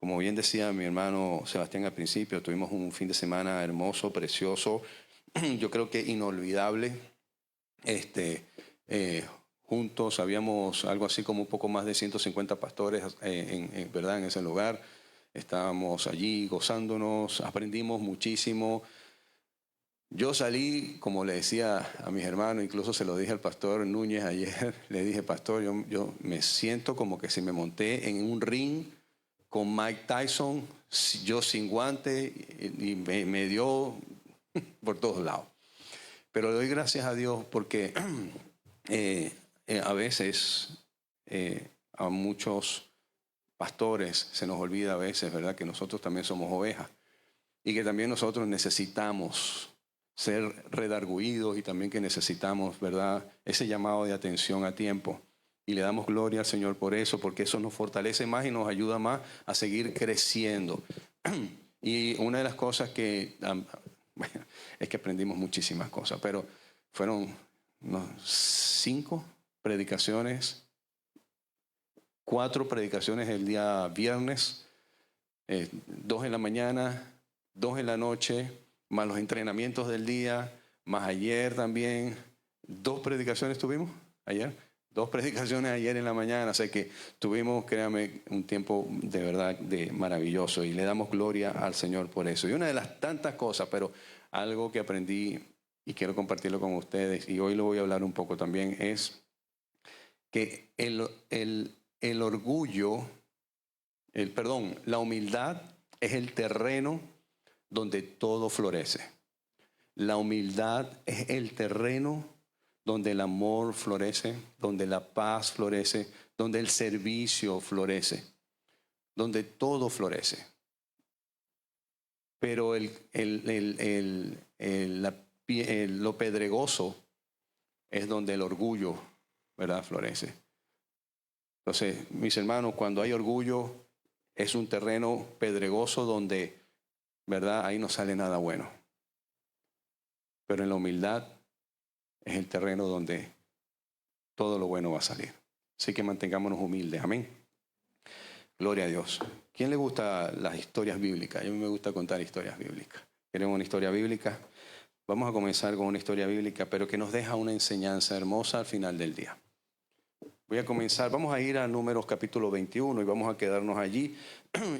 Como bien decía mi hermano Sebastián al principio, tuvimos un fin de semana hermoso, precioso, yo creo que inolvidable. Este, eh, Juntos habíamos algo así como un poco más de 150 pastores ¿verdad? En ese lugar. Estábamos allí gozándonos, aprendimos muchísimo. Yo salí, como le decía a mis hermanos, incluso se lo dije al pastor Núñez ayer, le dije, pastor, yo me siento como que si me monté en un ring con Mike Tyson, yo sin guante, y me dio por todos lados. Pero le doy gracias a Dios porque a veces a muchos pastores se nos olvida a veces, ¿verdad?, que nosotros también somos ovejas y que también nosotros necesitamos ser redarguidos y también que necesitamos, ¿verdad?, ese llamado de atención a tiempo. Y le damos gloria al Señor por eso, porque eso nos fortalece más y nos ayuda más a seguir creciendo. Y una de las cosas que, bueno, es que aprendimos muchísimas cosas, pero fueron unos 5 predicaciones, 4 predicaciones el día viernes, 2 en la mañana, 2 en la noche, más los entrenamientos del día, más ayer también. 2 predicaciones tuvimos ayer, 2 predicaciones ayer en la mañana, así que tuvimos, créame, un tiempo de verdad de maravilloso y le damos gloria al Señor por eso. Y una de las tantas cosas, pero algo que aprendí y quiero compartirlo con ustedes, y hoy lo voy a hablar un poco también, es que el orgullo, perdón, la humildad es el terreno donde todo florece. La humildad es el terreno donde el amor florece, donde la paz florece, donde el servicio florece, donde todo florece. Pero lo pedregoso es donde el orgullo, ¿verdad?, florece. Entonces, mis hermanos, cuando hay orgullo, es un terreno pedregoso donde, ¿verdad?, ahí no sale nada bueno. Pero en la humildad es el terreno donde todo lo bueno va a salir. Así que mantengámonos humildes. Amén. Gloria a Dios. ¿Quién le gusta las historias bíblicas? A mí me gusta contar historias bíblicas. ¿Queremos una historia bíblica? Vamos a comenzar con una historia bíblica, pero que nos deja una enseñanza hermosa al final del día. Voy a comenzar, vamos a ir a Números capítulo 21 y vamos a quedarnos allí.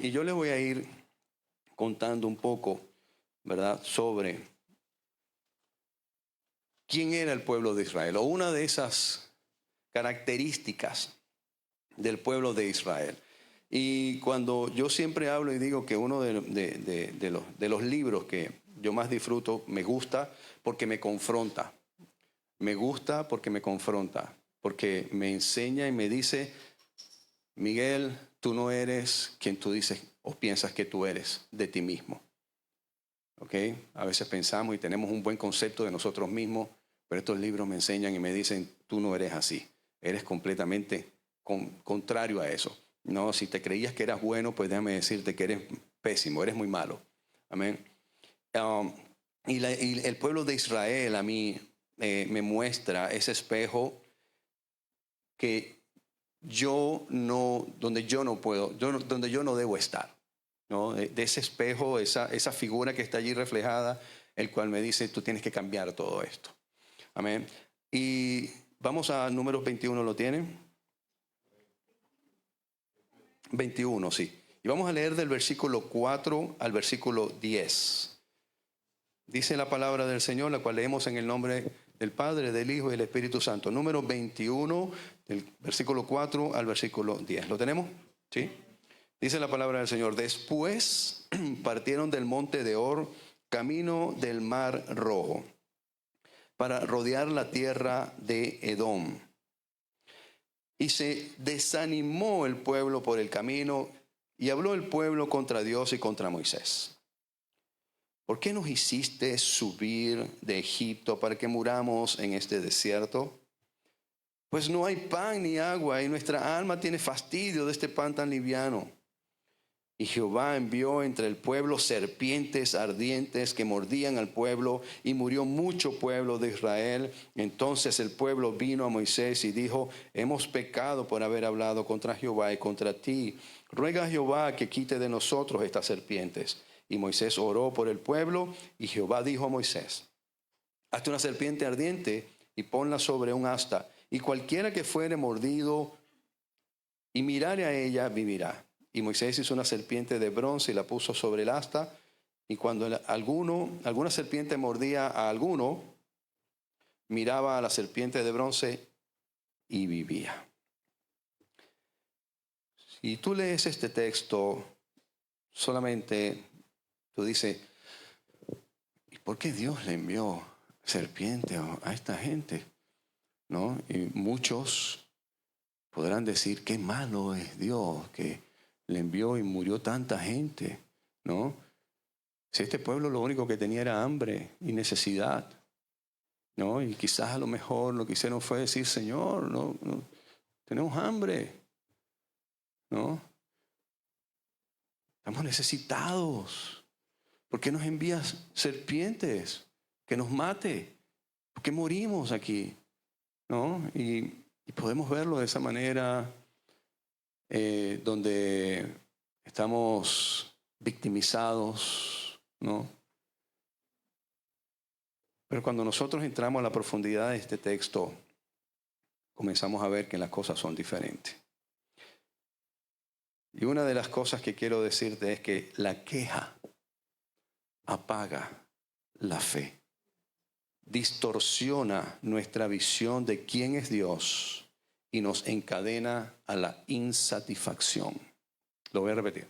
Y yo les voy a ir contando un poco, ¿verdad?, sobre quién era el pueblo de Israel, o una de esas características del pueblo de Israel. Y cuando yo siempre hablo y digo que uno de los libros que yo más disfruto, me gusta porque me confronta. Me gusta porque me confronta, porque me enseña y me dice, Miguel, tú no eres quien tú dices o piensas que tú eres de ti mismo. ¿Ok? A veces pensamos y tenemos un buen concepto de nosotros mismos, pero estos libros me enseñan y me dicen, tú no eres así. Eres completamente contrario a eso. No, si te creías que eras bueno, pues déjame decirte que eres pésimo, eres muy malo. Amén. Y el pueblo de Israel a mí me muestra ese espejo que donde yo no puedo, donde yo no debo estar, ¿no? De ese espejo, esa figura que está allí reflejada, el cual me dice, tú tienes que cambiar todo esto. Amén. Y vamos a Números 21, ¿lo tienen? 21, sí. Y vamos a leer del versículo 4 al versículo 10. Dice la palabra del Señor, la cual leemos en el nombre del Padre, del Hijo y del Espíritu Santo. Número 21, del versículo 4 al versículo 10. ¿Lo tenemos? Sí. Dice la palabra del Señor. Después partieron del monte de Or, camino del mar Rojo, para rodear la tierra de Edom. Y se desanimó el pueblo por el camino, y habló el pueblo contra Dios y contra Moisés. ¿Por qué nos hiciste subir de Egipto para que muramos en este desierto? Pues no hay pan ni agua y nuestra alma tiene fastidio de este pan tan liviano. Y Jehová envió entre el pueblo serpientes ardientes que mordían al pueblo, y murió mucho pueblo de Israel. Entonces el pueblo vino a Moisés y dijo: hemos pecado por haber hablado contra Jehová y contra ti. Ruega a Jehová que quite de nosotros estas serpientes. Y Moisés oró por el pueblo, y Jehová dijo a Moisés: hazte una serpiente ardiente y ponla sobre un asta, y cualquiera que fuere mordido y mirare a ella vivirá. Y Moisés hizo una serpiente de bronce y la puso sobre el asta, y cuando alguna serpiente mordía a alguno, miraba a la serpiente de bronce y vivía. Si tú lees este texto, solamente tú dices: ¿y por qué Dios le envió serpiente a esta gente? ¿No? Y muchos podrán decir: qué malo es Dios que le envió y murió tanta gente, ¿no? Si este pueblo lo único que tenía era hambre y necesidad, ¿no? Y quizás a lo mejor lo que hicieron fue decir: Señor, no, tenemos hambre, ¿no? Estamos necesitados. ¿Por qué nos envías serpientes que nos mate? ¿Por qué morimos aquí? ¿No? Y podemos verlo de esa manera, donde estamos victimizados, ¿no? Pero cuando nosotros entramos a la profundidad de este texto, comenzamos a ver que las cosas son diferentes. Y una de las cosas que quiero decirte es que la queja apaga la fe, distorsiona nuestra visión de quién es Dios y nos encadena a la insatisfacción. Lo voy a repetir.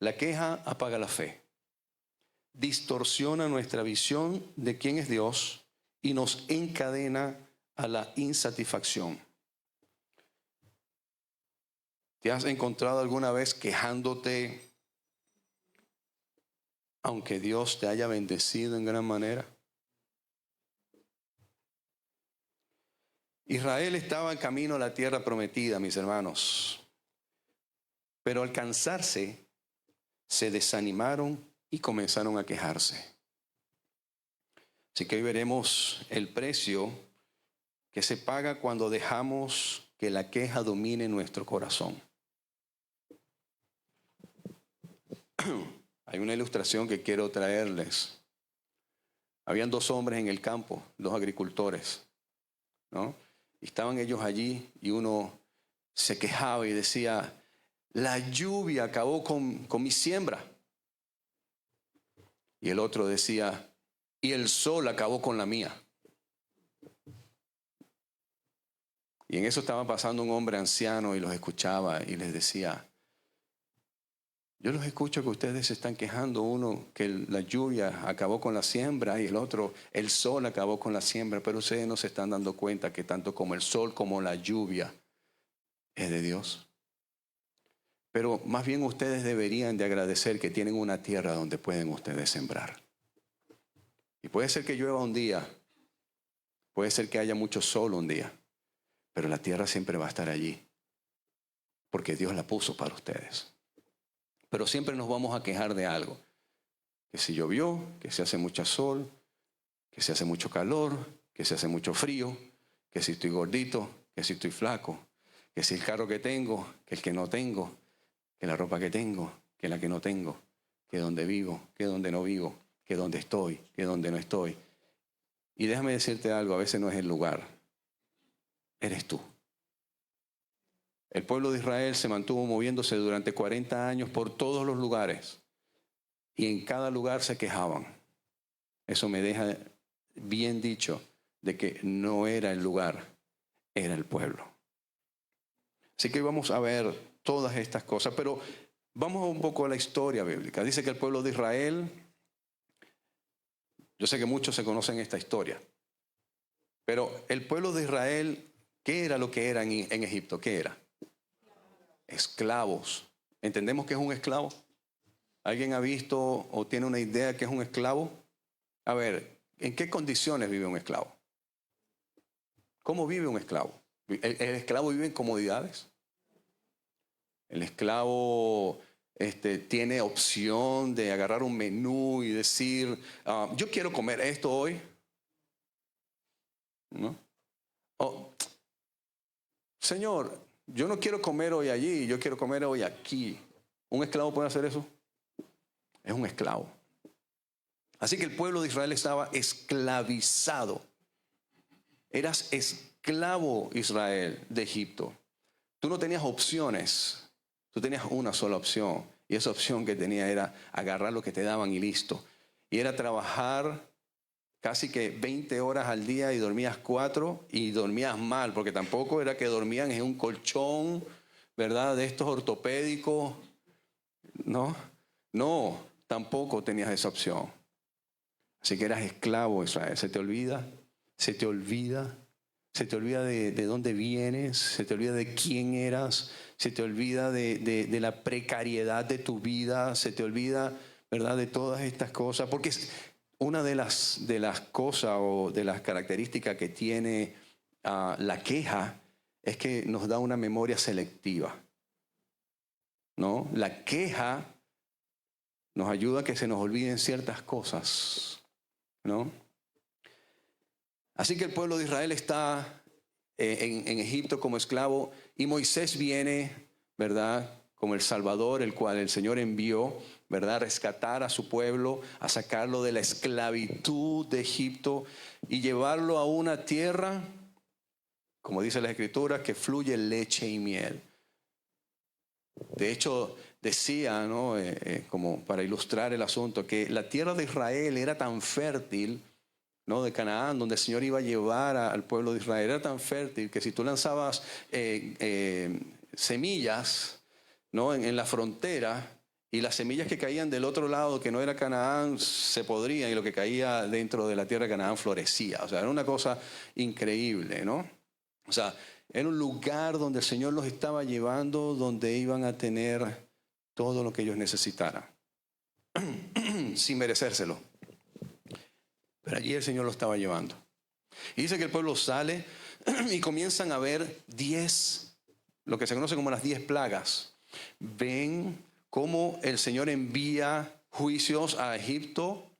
La queja apaga la fe, distorsiona nuestra visión de quién es Dios y nos encadena a la insatisfacción. ¿Te has encontrado alguna vez quejándote aunque Dios te haya bendecido en gran manera? Israel estaba en camino a la tierra prometida, mis hermanos, pero al cansarse se desanimaron y comenzaron a quejarse. Así que hoy veremos el precio que se paga cuando dejamos que la queja domine nuestro corazón. Hay una ilustración que quiero traerles. Habían dos hombres en el campo, dos agricultores, ¿no? Y estaban ellos allí y uno se quejaba y decía: la lluvia acabó con mi siembra. Y el otro decía: y el sol acabó con la mía. Y en eso estaba pasando un hombre anciano y los escuchaba y les decía: yo los escucho que ustedes se están quejando, uno que la lluvia acabó con la siembra y el otro el sol acabó con la siembra, pero ustedes no se están dando cuenta que tanto como el sol como la lluvia es de Dios. Pero más bien ustedes deberían de agradecer que tienen una tierra donde pueden ustedes sembrar. Y puede ser que llueva un día, puede ser que haya mucho sol un día, pero la tierra siempre va a estar allí, porque Dios la puso para ustedes. Pero siempre nos vamos a quejar de algo. Que si llovió, que se hace mucho sol, que se hace mucho calor, que se hace mucho frío, que si estoy gordito, que si estoy flaco, que si el carro que tengo, que el que no tengo, que la ropa que tengo, que la que no tengo, que donde vivo, que donde no vivo, que donde estoy, que donde no estoy. Y déjame decirte algo, a veces no es el lugar, eres tú. El pueblo de Israel se mantuvo moviéndose durante 40 años por todos los lugares y en cada lugar se quejaban. Eso me deja bien dicho de que no era el lugar, era el pueblo. Así que vamos a ver todas estas cosas, pero vamos un poco a la historia bíblica. Dice que el pueblo de Israel, yo sé que muchos se conocen esta historia, pero el pueblo de Israel, ¿qué era lo que era en Egipto? ¿Qué era? Esclavos. ¿Entendemos qué es un esclavo? ¿Alguien ha visto o tiene una idea qué es un esclavo? A ver, ¿en qué condiciones vive un esclavo? ¿Cómo vive un esclavo? ¿El esclavo vive en comodidades? El esclavo tiene opción de agarrar un menú y decir, yo quiero comer esto hoy, ¿no? Oh, Señor, yo no quiero comer hoy allí, yo quiero comer hoy aquí. ¿Un esclavo puede hacer eso? Es un esclavo. Así que el pueblo de Israel estaba esclavizado. Eras esclavo, Israel, de Egipto. Tú no tenías opciones. Tú tenías una sola opción. Y esa opción que tenía era agarrar lo que te daban y listo. Y era trabajar casi que 20 horas al día y dormías 4 y dormías mal, porque tampoco era que dormían en un colchón, ¿verdad? De estos ortopédicos. No, no, tampoco tenías esa opción. Así que eras esclavo, Israel. Se te olvida, se te olvida, se te olvida de dónde vienes, se te olvida de quién eras, se te olvida de la precariedad de tu vida, se te olvida, ¿verdad?, de todas estas cosas. Porque una de las cosas o de las características que tiene la queja es que nos da una memoria selectiva, ¿no? La queja nos ayuda a que se nos olviden ciertas cosas, ¿no? Así que el pueblo de Israel está en Egipto como esclavo y Moisés viene, ¿verdad?, como el Salvador, el cual el Señor envió, ¿verdad?, a rescatar a su pueblo, a sacarlo de la esclavitud de Egipto y llevarlo a una tierra, como dice la Escritura, que fluye leche y miel. De hecho, decía, ¿no?, como para ilustrar el asunto, que la tierra de Israel era tan fértil, ¿no?, de Canaán, donde el Señor iba a llevar al pueblo de Israel, era tan fértil que si tú lanzabas semillas, ¿no?, en la frontera, y las semillas que caían del otro lado, que no era Canaán, se podrían, y lo que caía dentro de la tierra de Canaán florecía. O sea, era una cosa increíble, ¿no? O sea, era un lugar donde el Señor los estaba llevando, donde iban a tener todo lo que ellos necesitaran, sin merecérselo. Pero allí el Señor lo estaba llevando. Y dice que el pueblo sale y comienzan a ver 10, lo que se conoce como las 10 plagas. Ven cómo el Señor envía juicios a Egipto,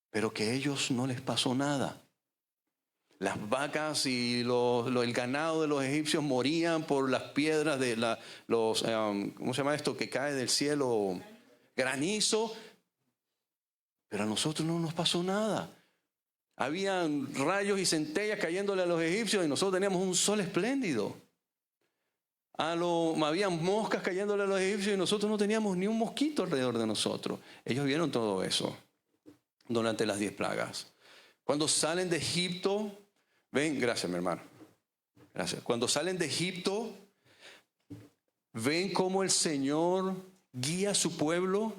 pero que a ellos no les pasó nada. Las vacas y el ganado de los egipcios morían por las piedras de ¿cómo se llama esto?, que cae del cielo, granizo. Pero a nosotros no nos pasó nada. Habían rayos y centellas cayéndole a los egipcios y nosotros teníamos un sol espléndido. Habían moscas cayéndole a los egipcios y nosotros no teníamos ni un mosquito alrededor de nosotros. Ellos vieron todo eso durante las 10 plagas. Cuando salen de Egipto, ven, gracias mi hermano, gracias. Cuando salen de Egipto, ven cómo el Señor guía a su pueblo.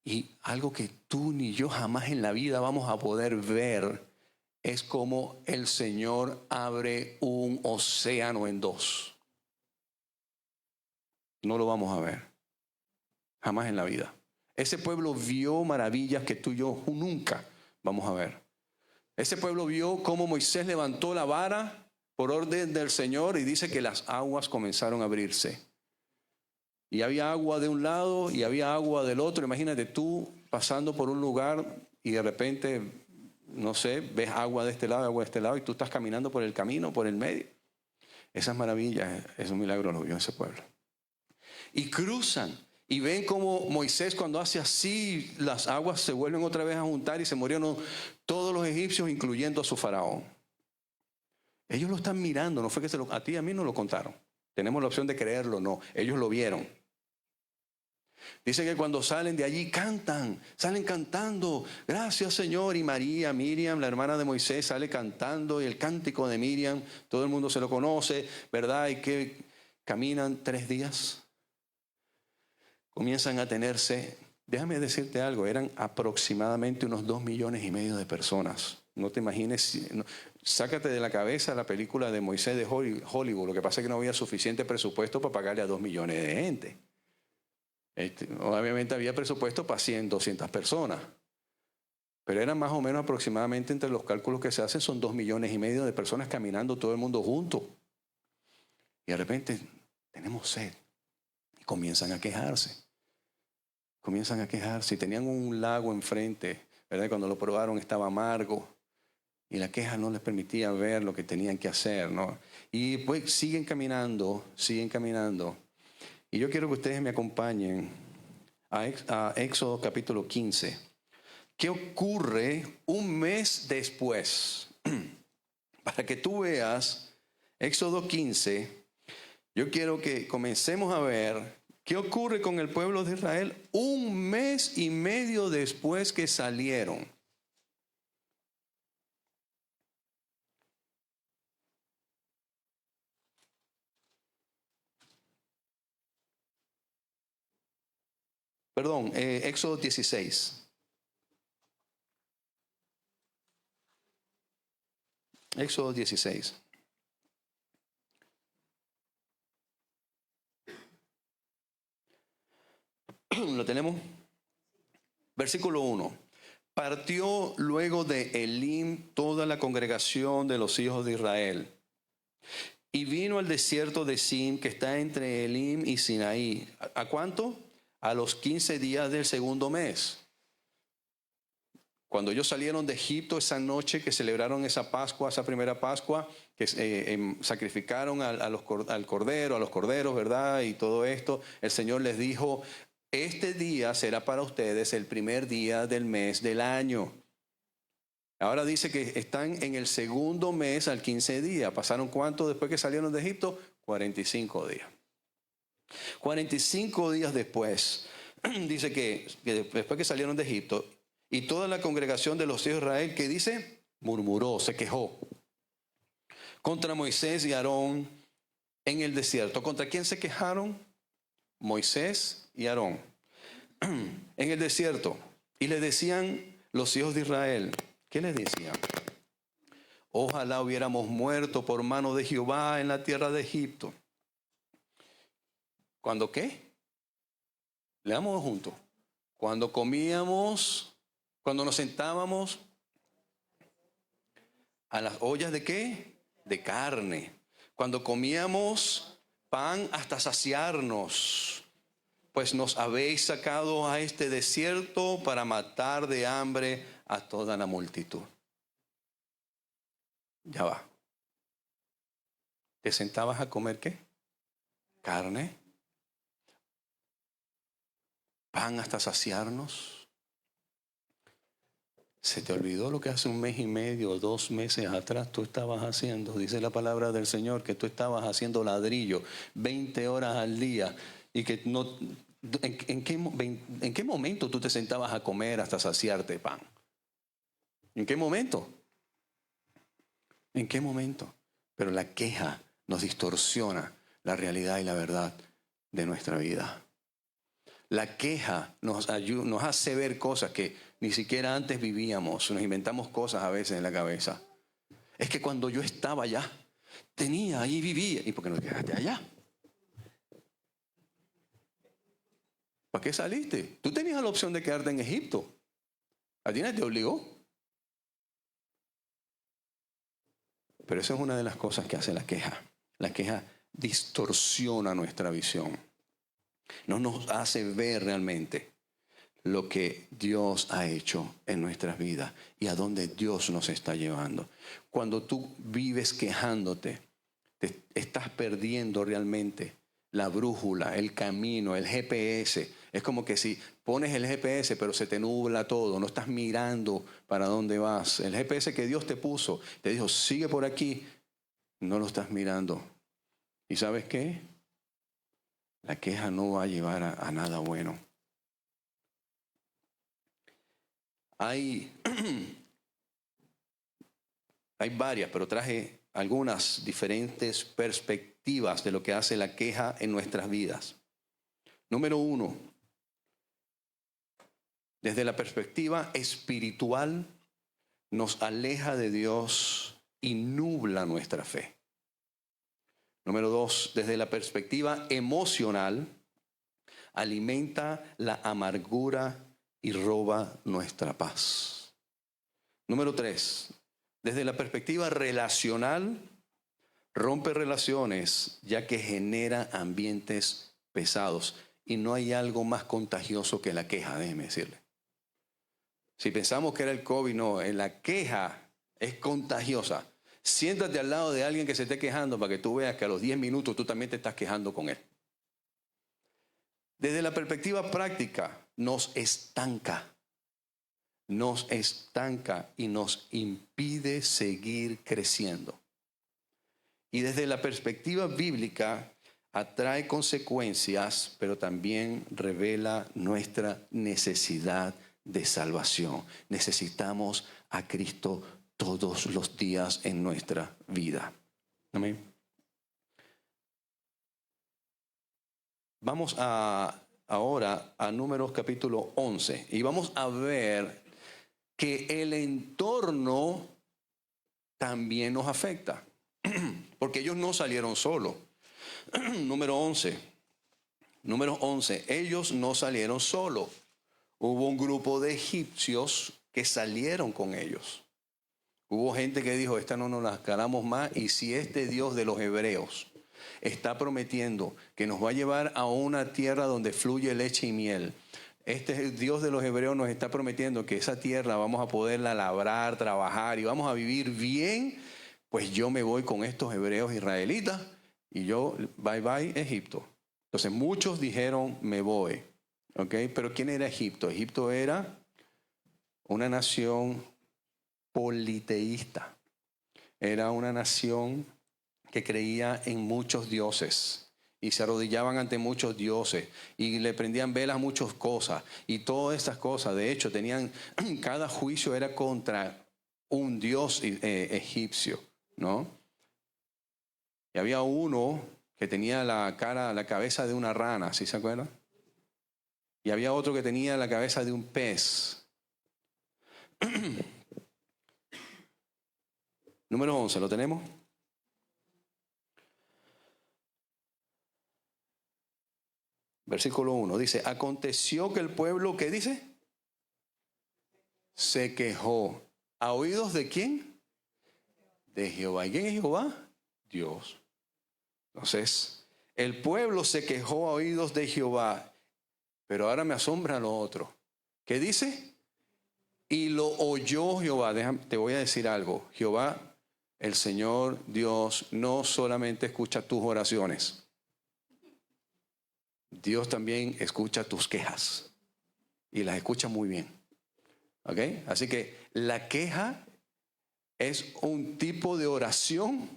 Y algo que tú ni yo jamás en la vida vamos a poder ver es cómo el Señor abre un océano en dos. No lo vamos a ver. Jamás en la vida. Ese pueblo vio maravillas que tú y yo nunca vamos a ver. Ese pueblo vio cómo Moisés levantó la vara por orden del Señor y dice que las aguas comenzaron a abrirse. Y había agua de un lado y había agua del otro. Imagínate tú pasando por un lugar y de repente, no sé, ves agua de este lado, agua de este lado y tú estás caminando por el camino, por el medio. Esas maravillas, esos milagros los vio ese pueblo. Y cruzan y ven como Moisés cuando hace así, las aguas se vuelven otra vez a juntar y se murieron todos los egipcios, incluyendo a su faraón. Ellos lo están mirando, no fue que a ti y a mí no lo contaron. Tenemos la opción de creerlo, no, ellos lo vieron. Dice que cuando salen de allí salen cantando, gracias Señor. Y María, Miriam, la hermana de Moisés, sale cantando y el cántico de Miriam, todo el mundo se lo conoce, ¿verdad? Y que caminan 3 días, comienzan a tenerse, déjame decirte algo, eran aproximadamente unos 2,5 millones de personas. No te imagines, sácate de la cabeza la película de Moisés de Hollywood, lo que pasa es que no había suficiente presupuesto para pagarle a 2 millones de gente. Obviamente había presupuesto para 100, 200 personas. Pero eran más o menos aproximadamente, entre los cálculos que se hacen, son 2,5 millones de personas caminando todo el mundo junto. Y de repente tenemos sed. Y comienzan a quejarse. Comienzan a quejarse. Y tenían un lago enfrente, ¿verdad? Cuando lo probaron estaba amargo. Y la queja no les permitía ver lo que tenían que hacer, ¿no? Y pues siguen caminando, siguen caminando. Y yo quiero que ustedes me acompañen a Éxodo capítulo 15. ¿Qué ocurre un mes después? Para que tú veas, Éxodo 15, yo quiero que comencemos a ver qué ocurre con el pueblo de Israel un mes y medio después que salieron. Perdón, Éxodo 16. Éxodo 16. ¿Lo tenemos? Versículo 1. Partió luego de Elim toda la congregación de los hijos de Israel y vino al desierto de Sin, que está entre Elim y Sinaí. ¿A cuánto? A los 15 días del segundo mes. Cuando ellos salieron de Egipto esa noche que celebraron esa Pascua, esa primera Pascua, que sacrificaron al cordero, a los corderos, ¿verdad? Y todo esto, el Señor les dijo, este día será para ustedes el primer día del mes del año. Ahora dice que están en el segundo mes al 15 días. ¿Pasaron cuánto después que salieron de Egipto? 45 días. 45 días después, dice que después que salieron de Egipto, y toda la congregación de los hijos de Israel, ¿qué dice? Murmuró, se quejó contra Moisés y Aarón en el desierto. ¿Contra quién se quejaron? Moisés y Aarón en el desierto. Y le decían los hijos de Israel, ¿qué les decían? Ojalá hubiéramos muerto por mano de Jehová en la tierra de Egipto. ¿Cuándo qué? Leamos juntos. Cuando comíamos, cuando nos sentábamos a las ollas de qué? De carne. Cuando comíamos pan hasta saciarnos, pues nos habéis sacado a este desierto para matar de hambre a toda la multitud. Ya va. ¿Te sentabas a comer qué? Carne. Pan hasta saciarnos. ¿Se te olvidó lo que hace un mes y medio o 2 meses atrás tú estabas haciendo? Dice la palabra del Señor que tú estabas haciendo ladrillo 20 horas al día y que no... ¿En qué momento tú te sentabas a comer hasta saciarte pan? ¿En qué momento? ¿En qué momento? Pero la queja nos distorsiona la realidad y la verdad de nuestra vida. La queja nos hace ver cosas que ni siquiera antes vivíamos. Nos inventamos cosas a veces en la cabeza. Es que cuando yo estaba allá, tenía, ahí vivía. ¿Y por qué no te quedaste allá? ¿Para qué saliste? Tú tenías la opción de quedarte en Egipto. ¿A ti nadie te obligó? Pero eso es una de las cosas que hace la queja. La queja distorsiona nuestra visión. No nos hace ver realmente lo que Dios ha hecho en nuestras vidas y a dónde Dios nos está llevando. Cuando tú vives quejándote, te estás perdiendo realmente la brújula, el camino, el GPS. Es como que si pones el GPS pero se te nubla todo, no estás mirando para dónde vas. El GPS que Dios te puso, te dijo, sigue por aquí, no lo estás mirando. ¿Y sabes qué? La queja no va a llevar a nada bueno. Hay varias, pero traje algunas diferentes perspectivas de lo que hace la queja en nuestras vidas. Número 1, desde la perspectiva espiritual, nos aleja de Dios y nubla nuestra fe. Número 2, desde la perspectiva emocional, alimenta la amargura y roba nuestra paz. Número 3, desde la perspectiva relacional, rompe relaciones ya que genera ambientes pesados. Y no hay algo más contagioso que la queja, déjeme decirle. Si pensamos que era el COVID, no, la queja es contagiosa. Siéntate al lado de alguien que se esté quejando para que tú veas que a los 10 minutos tú también te estás quejando con él. Desde la perspectiva práctica, nos estanca y nos impide seguir creciendo. Y desde la perspectiva bíblica, atrae consecuencias, pero también revela nuestra necesidad de salvación. Necesitamos a Cristo todos los días en nuestra vida. Amén. Vamos ahora a Números capítulo 11 y vamos a ver que el entorno también nos afecta, porque ellos no salieron solos. Número 11, ellos no salieron solos. Hubo un grupo de egipcios que salieron con ellos. Hubo gente que dijo, esta no nos la calamos más, y si este Dios de los hebreos está prometiendo que nos va a llevar a una tierra donde fluye leche y miel, este Dios de los hebreos nos está prometiendo que esa tierra vamos a poderla labrar, trabajar y vamos a vivir bien, pues yo me voy con estos hebreos israelitas y yo, bye bye Egipto. Entonces muchos dijeron, me voy. ¿Okay? Pero ¿quién era Egipto? Egipto era una nación politeísta. Era una nación que creía en muchos dioses y se arrodillaban ante muchos dioses y le prendían velas a muchas cosas y todas estas cosas. De hecho, cada juicio era contra un dios egipcio, ¿no? Y había uno que tenía la cabeza de una rana, ¿sí se acuerdan? Y había otro que tenía la cabeza de un pez. Número 11, ¿lo tenemos? Versículo 1 dice, aconteció que el pueblo, ¿qué dice? Se quejó. ¿A oídos de quién? De Jehová. ¿Y quién es Jehová? Dios. Entonces, el pueblo se quejó a oídos de Jehová. Pero ahora me asombra lo otro. ¿Qué dice? Y lo oyó Jehová. Te voy a decir algo. Jehová, el Señor Dios, no solamente escucha tus oraciones. Dios también escucha tus quejas. Y las escucha muy bien. ¿Ok? Así que la queja es un tipo de oración,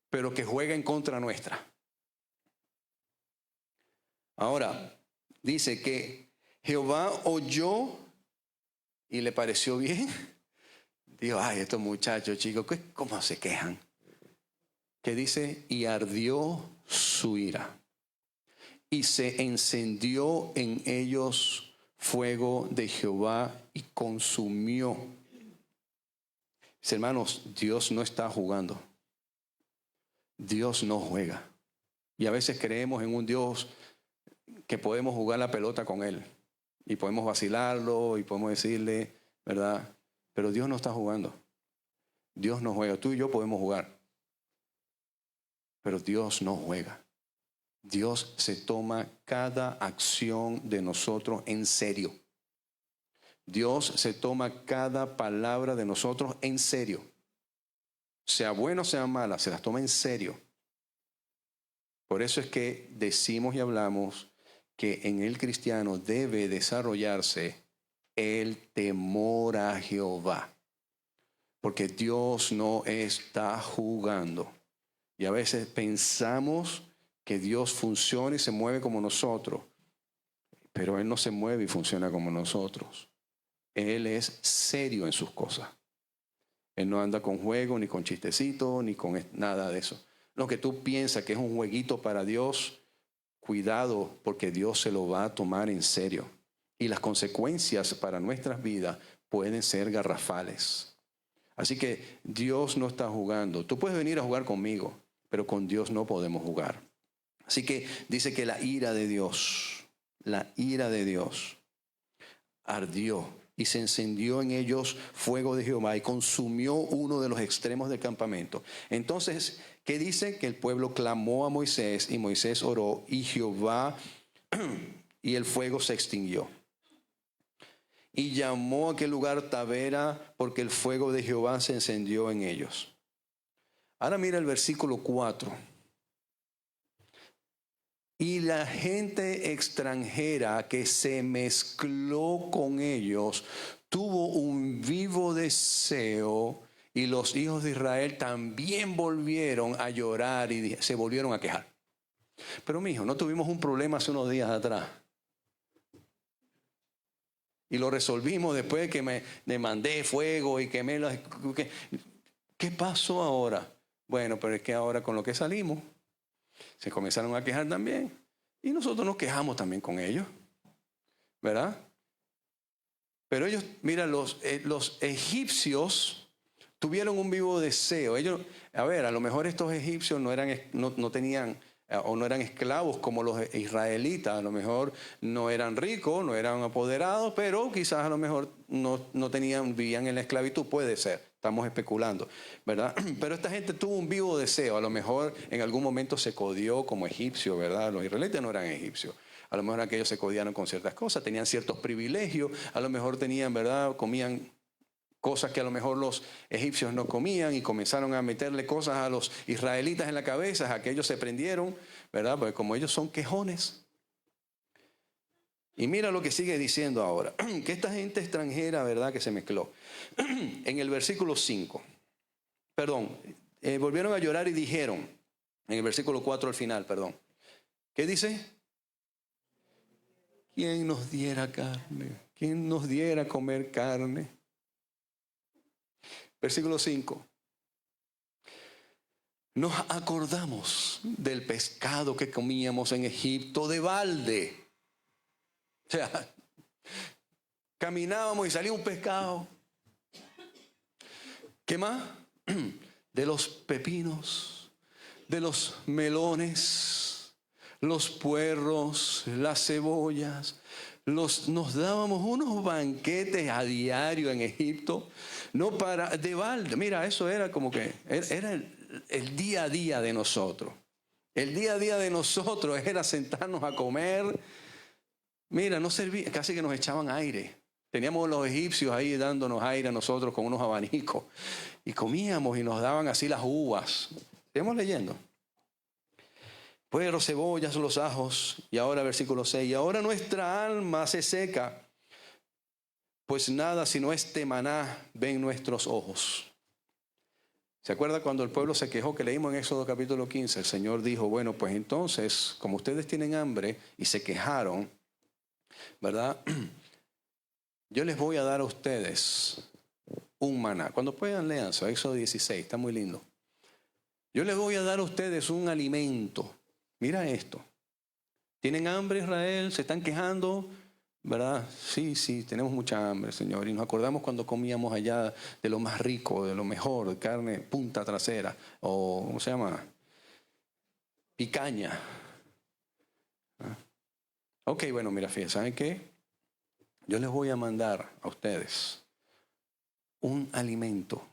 pero que juega en contra nuestra. Ahora, dice que Jehová oyó y le pareció bien. Dijo, ay, estos muchachos, chicos, ¿cómo se quejan? Que dice, y ardió su ira. Y se encendió en ellos fuego de Jehová y consumió. Mis hermanos, Dios no está jugando. Dios no juega. Y a veces creemos en un Dios que podemos jugar la pelota con Él. Y podemos vacilarlo y podemos decirle, ¿verdad? Pero Dios no está jugando. Dios no juega. Tú y yo podemos jugar. Pero Dios no juega. Dios se toma cada acción de nosotros en serio. Dios se toma cada palabra de nosotros en serio. Sea buena o sea mala, se las toma en serio. Por eso es que decimos y hablamos que en el cristiano debe desarrollarse el temor a Jehová. Porque Dios no está jugando. Y a veces pensamos que Dios funciona y se mueve como nosotros, pero Él no se mueve y funciona como nosotros. Él es serio en sus cosas. Él no anda con juego, ni con chistecito, ni con nada de eso. Lo que tú piensas que es un jueguito para Dios, cuidado, porque Dios se lo va a tomar en serio. Y las consecuencias para nuestras vidas pueden ser garrafales. Así que Dios no está jugando. Tú puedes venir a jugar conmigo, pero con Dios no podemos jugar. Así que dice que la ira de Dios ardió y se encendió en ellos fuego de Jehová y consumió uno de los extremos del campamento. Entonces, ¿qué dice? Que el pueblo clamó a Moisés y Moisés oró y Jehová y el fuego se extinguió. Y llamó a aquel lugar Tabera, porque el fuego de Jehová se encendió en ellos. Ahora mira el versículo 4. Y la gente extranjera que se mezcló con ellos tuvo un vivo deseo, y los hijos de Israel también volvieron a llorar y se volvieron a quejar. Pero mijo, ¿no tuvimos un problema hace unos días atrás? Y lo resolvimos después de que me mandé fuego y quemé las... ¿Qué pasó ahora? Bueno, pero es que ahora con lo que salimos, se comenzaron a quejar también. Y nosotros nos quejamos también con ellos, ¿verdad? Pero ellos, mira, los egipcios tuvieron un vivo deseo. Ellos, a ver, a lo mejor estos egipcios no tenían o no eran esclavos como los israelitas. A lo mejor no eran ricos, no eran apoderados, pero quizás a lo mejor vivían en la esclavitud. Puede ser, estamos especulando, ¿verdad? Pero esta gente tuvo un vivo deseo. A lo mejor en algún momento se codió como egipcio, ¿verdad? Los israelitas no eran egipcios. A lo mejor aquellos se codiaron con ciertas cosas, tenían ciertos privilegios, a lo mejor tenían, ¿verdad? Comían cosas que a lo mejor los egipcios no comían y comenzaron a meterle cosas a los israelitas en la cabeza, a que ellos se prendieron, ¿verdad? Porque como ellos son quejones. Y mira lo que sigue diciendo ahora, que esta gente extranjera, ¿verdad? Que se mezcló. En el versículo 5, volvieron a llorar y dijeron, en el versículo 4 al final, ¿qué dice? ¿Quién nos diera carne? ¿Quién nos diera comer carne? Versículo 5. Nos acordamos del pescado que comíamos en Egipto de balde. O sea, caminábamos y salía un pescado. ¿Qué más? De los pepinos, de los melones, los puerros, las cebollas. Nos dábamos unos banquetes a diario en Egipto, no para de balde. Mira, eso era como que era el día a día de nosotros. El día a día de nosotros era sentarnos a comer. Mira, no servía, casi que nos echaban aire. Teníamos los egipcios ahí dándonos aire a nosotros con unos abanicos. Y comíamos y nos daban así las uvas. Seguimos leyendo. Puerros, cebollas, los ajos. Y ahora versículo 6. Y ahora nuestra alma se seca, pues nada sino este maná ven nuestros ojos. ¿Se acuerda cuando el pueblo se quejó que leímos en Éxodo capítulo 15? El Señor dijo, bueno, pues entonces, como ustedes tienen hambre y se quejaron, ¿verdad? Yo les voy a dar a ustedes un maná. Cuando puedan, léanse, Éxodo 16, está muy lindo. Yo les voy a dar a ustedes un alimento. Mira esto. ¿Tienen hambre, Israel? ¿Se están quejando? ¿Verdad? Sí, tenemos mucha hambre, Señor. Y nos acordamos cuando comíamos allá de lo más rico, de lo mejor, de carne punta trasera, o ¿cómo se llama? Picaña. ¿Ah? Ok, bueno, mira, fíjense, ¿saben qué? Yo les voy a mandar a ustedes un alimento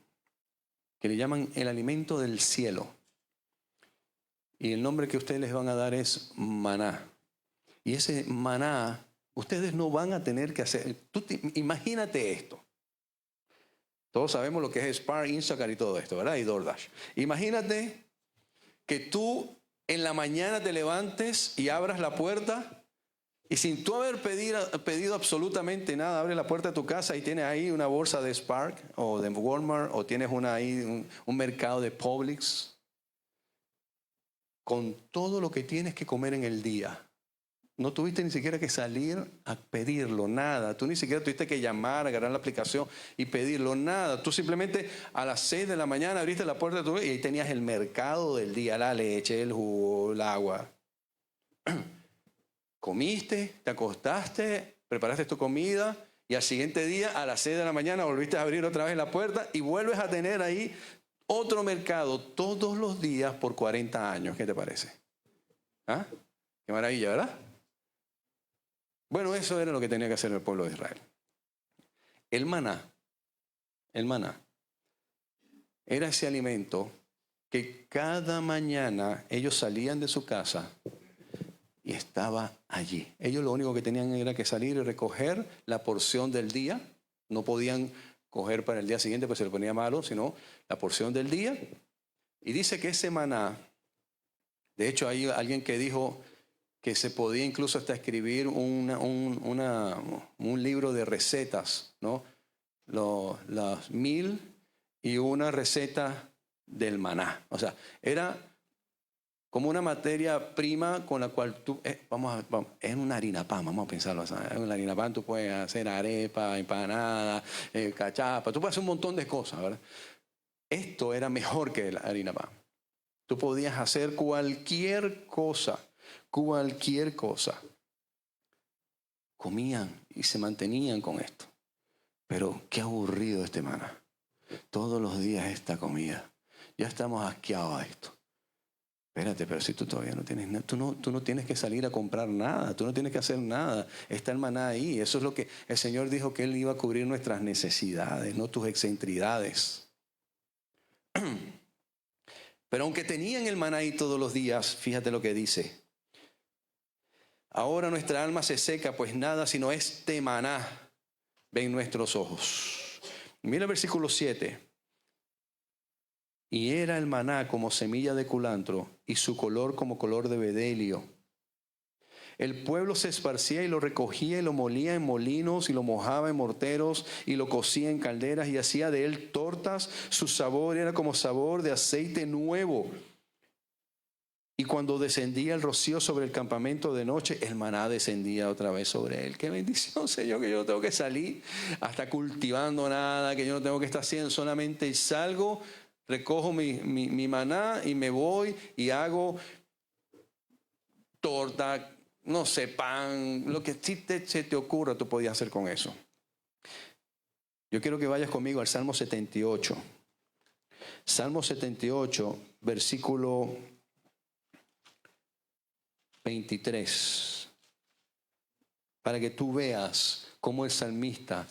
que le llaman el alimento del cielo. Y el nombre que ustedes les van a dar es maná. Y ese maná, ustedes no van a tener que hacer. Imagínate esto. Todos sabemos lo que es Spar, Instacart y todo esto, ¿verdad? Y DoorDash. Imagínate que tú en la mañana te levantes y abras la puerta y sin tú haber pedido absolutamente nada, abres la puerta de tu casa y tienes ahí una bolsa de Spark o de Walmart o tienes un mercado de Publix con todo lo que tienes que comer en el día. No tuviste ni siquiera que salir a pedirlo, nada. Tú ni siquiera tuviste que llamar, agarrar la aplicación y pedirlo, nada. Tú simplemente a las 6 de la mañana abriste la puerta de tu casa y ahí tenías el mercado del día, la leche, el jugo, el agua. Comiste, te acostaste, preparaste tu comida y al siguiente día a las 6 de la mañana volviste a abrir otra vez la puerta y vuelves a tener ahí otro mercado todos los días por 40 años. ¿Qué te parece? ¿Ah? Qué maravilla, ¿verdad? Bueno, eso era lo que tenía que hacer el pueblo de Israel. El maná era ese alimento que cada mañana ellos salían de su casa y estaba allí. Ellos lo único que tenían era que salir y recoger la porción del día. No podían coger para el día siguiente, pues se le ponía malo, sino la porción del día. Y dice que ese maná, de hecho hay alguien que dijo que se podía incluso hasta escribir un libro de recetas, ¿no? Las 1001 recetas del maná. O sea, era como una materia prima con la cual tú, es una harina pan, vamos a pensarlo, ¿sabes? En una harina pan tú puedes hacer arepa, empanada, cachapa, tú puedes hacer un montón de cosas, ¿verdad? Esto era mejor que la harina pan. Tú podías hacer cualquier cosa. Comían y se mantenían con esto. Pero qué aburrido este maná. Todos los días esta comida. Ya estamos asqueados a esto. Espérate, pero si tú todavía no tienes nada, tú no tienes que salir a comprar nada, tú no tienes que hacer nada. Está el maná ahí. Eso es lo que el Señor dijo, que Él iba a cubrir nuestras necesidades, no tus excentridades. Pero aunque tenían el maná ahí todos los días, fíjate lo que dice. Ahora nuestra alma se seca, pues nada sino este maná ven nuestros ojos. Mira el versículo 7. Y era el maná como semilla de culantro y su color como color de bedelio. El pueblo se esparcía y lo recogía y lo molía en molinos y lo mojaba en morteros y lo cocía en calderas y hacía de él tortas. Su sabor era como sabor de aceite nuevo. Y cuando descendía el rocío sobre el campamento de noche, el maná descendía otra vez sobre él. Qué bendición, Señor, que yo no tengo que salir hasta cultivando nada, que yo no tengo que estar haciendo, solamente salgo, recojo mi maná y me voy y hago torta, no sé, pan, lo que se te ocurra, tú podías hacer con eso. Yo quiero que vayas conmigo al Salmo 78. Salmo 78, versículo 23, para que tú veas cómo el salmista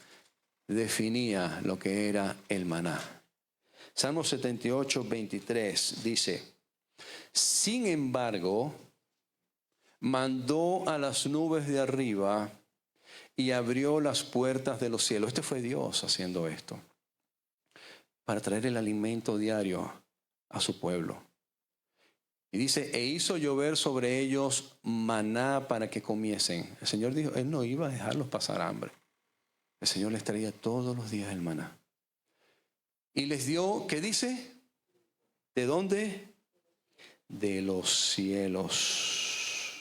definía lo que era el maná. Salmo 78, 23 dice: sin embargo, mandó a las nubes de arriba y abrió las puertas de los cielos. Este fue Dios haciendo esto, para traer el alimento diario a su pueblo. Y dice, e hizo llover sobre ellos maná para que comiesen. El Señor dijo, Él no iba a dejarlos pasar hambre. El Señor les traía todos los días el maná. Y les dio, ¿qué dice? ¿De dónde? De los cielos.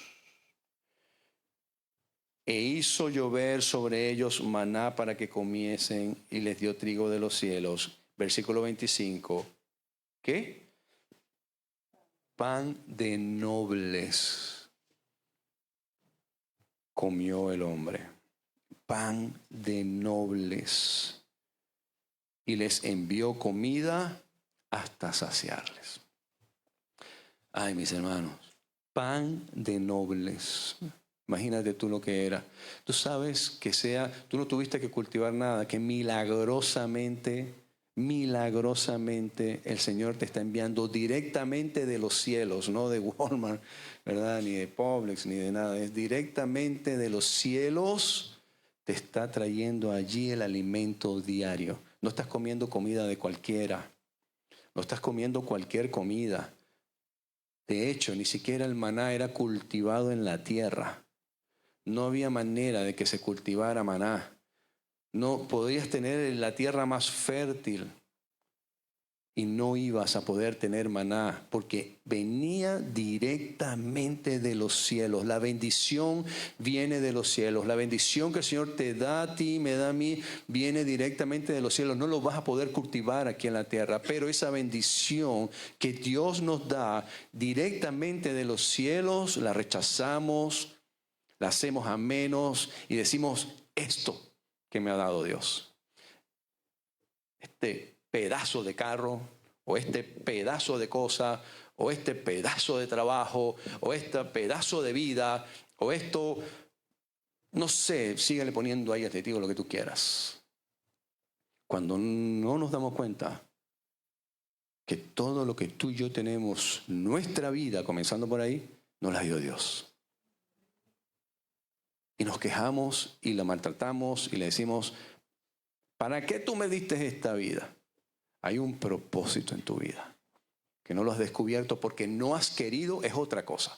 E hizo llover sobre ellos maná para que comiesen y les dio trigo de los cielos. Versículo 25. ¿Qué? Pan de nobles comió el hombre. Pan de nobles. Y les envió comida hasta saciarles. Ay, mis hermanos, pan de nobles. Imagínate tú lo que era. Tú sabes que tú no tuviste que cultivar nada, que milagrosamente el Señor te está enviando directamente de los cielos, no de Walmart, ¿verdad? Ni de Publix, ni de nada. Es directamente de los cielos, te está trayendo allí el alimento diario. No estás comiendo comida de cualquiera. No estás comiendo cualquier comida. De hecho, ni siquiera el maná era cultivado en la tierra. No había manera de que se cultivara maná. No podías tener la tierra más fértil y no ibas a poder tener maná porque venía directamente de los cielos. La bendición viene de los cielos. La bendición que el Señor te da a ti, me da a mí, viene directamente de los cielos. No lo vas a poder cultivar aquí en la tierra, pero esa bendición que Dios nos da directamente de los cielos, la rechazamos, la hacemos a menos y decimos, esto que me ha dado Dios, este pedazo de carro, o este pedazo de cosa, o este pedazo de trabajo, o este pedazo de vida, o esto, no sé, síguele poniendo ahí adjetivo lo que tú quieras. Cuando no nos damos cuenta que todo lo que tú y yo tenemos, nuestra vida, comenzando por ahí, nos la dio Dios. y nos quejamos y la maltratamos y le decimos, ¿para qué tú me diste esta vida? Hay un propósito en tu vida que no lo has descubierto porque no has querido, es otra cosa.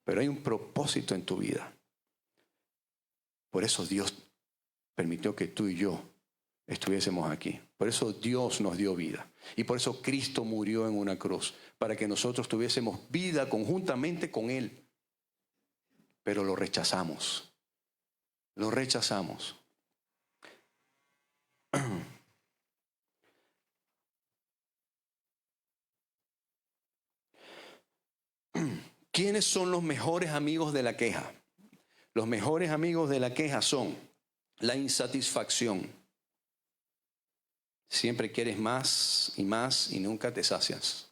Pero hay un propósito en tu vida. Por eso Dios permitió que tú y yo estuviésemos aquí. Por eso Dios nos dio vida. Y por eso Cristo murió en una cruz, para que nosotros tuviésemos vida conjuntamente con Él. Pero lo rechazamos. Lo rechazamos. ¿Quiénes son los mejores amigos de la queja? Los mejores amigos de la queja son la insatisfacción. Siempre quieres más y nunca te sacias.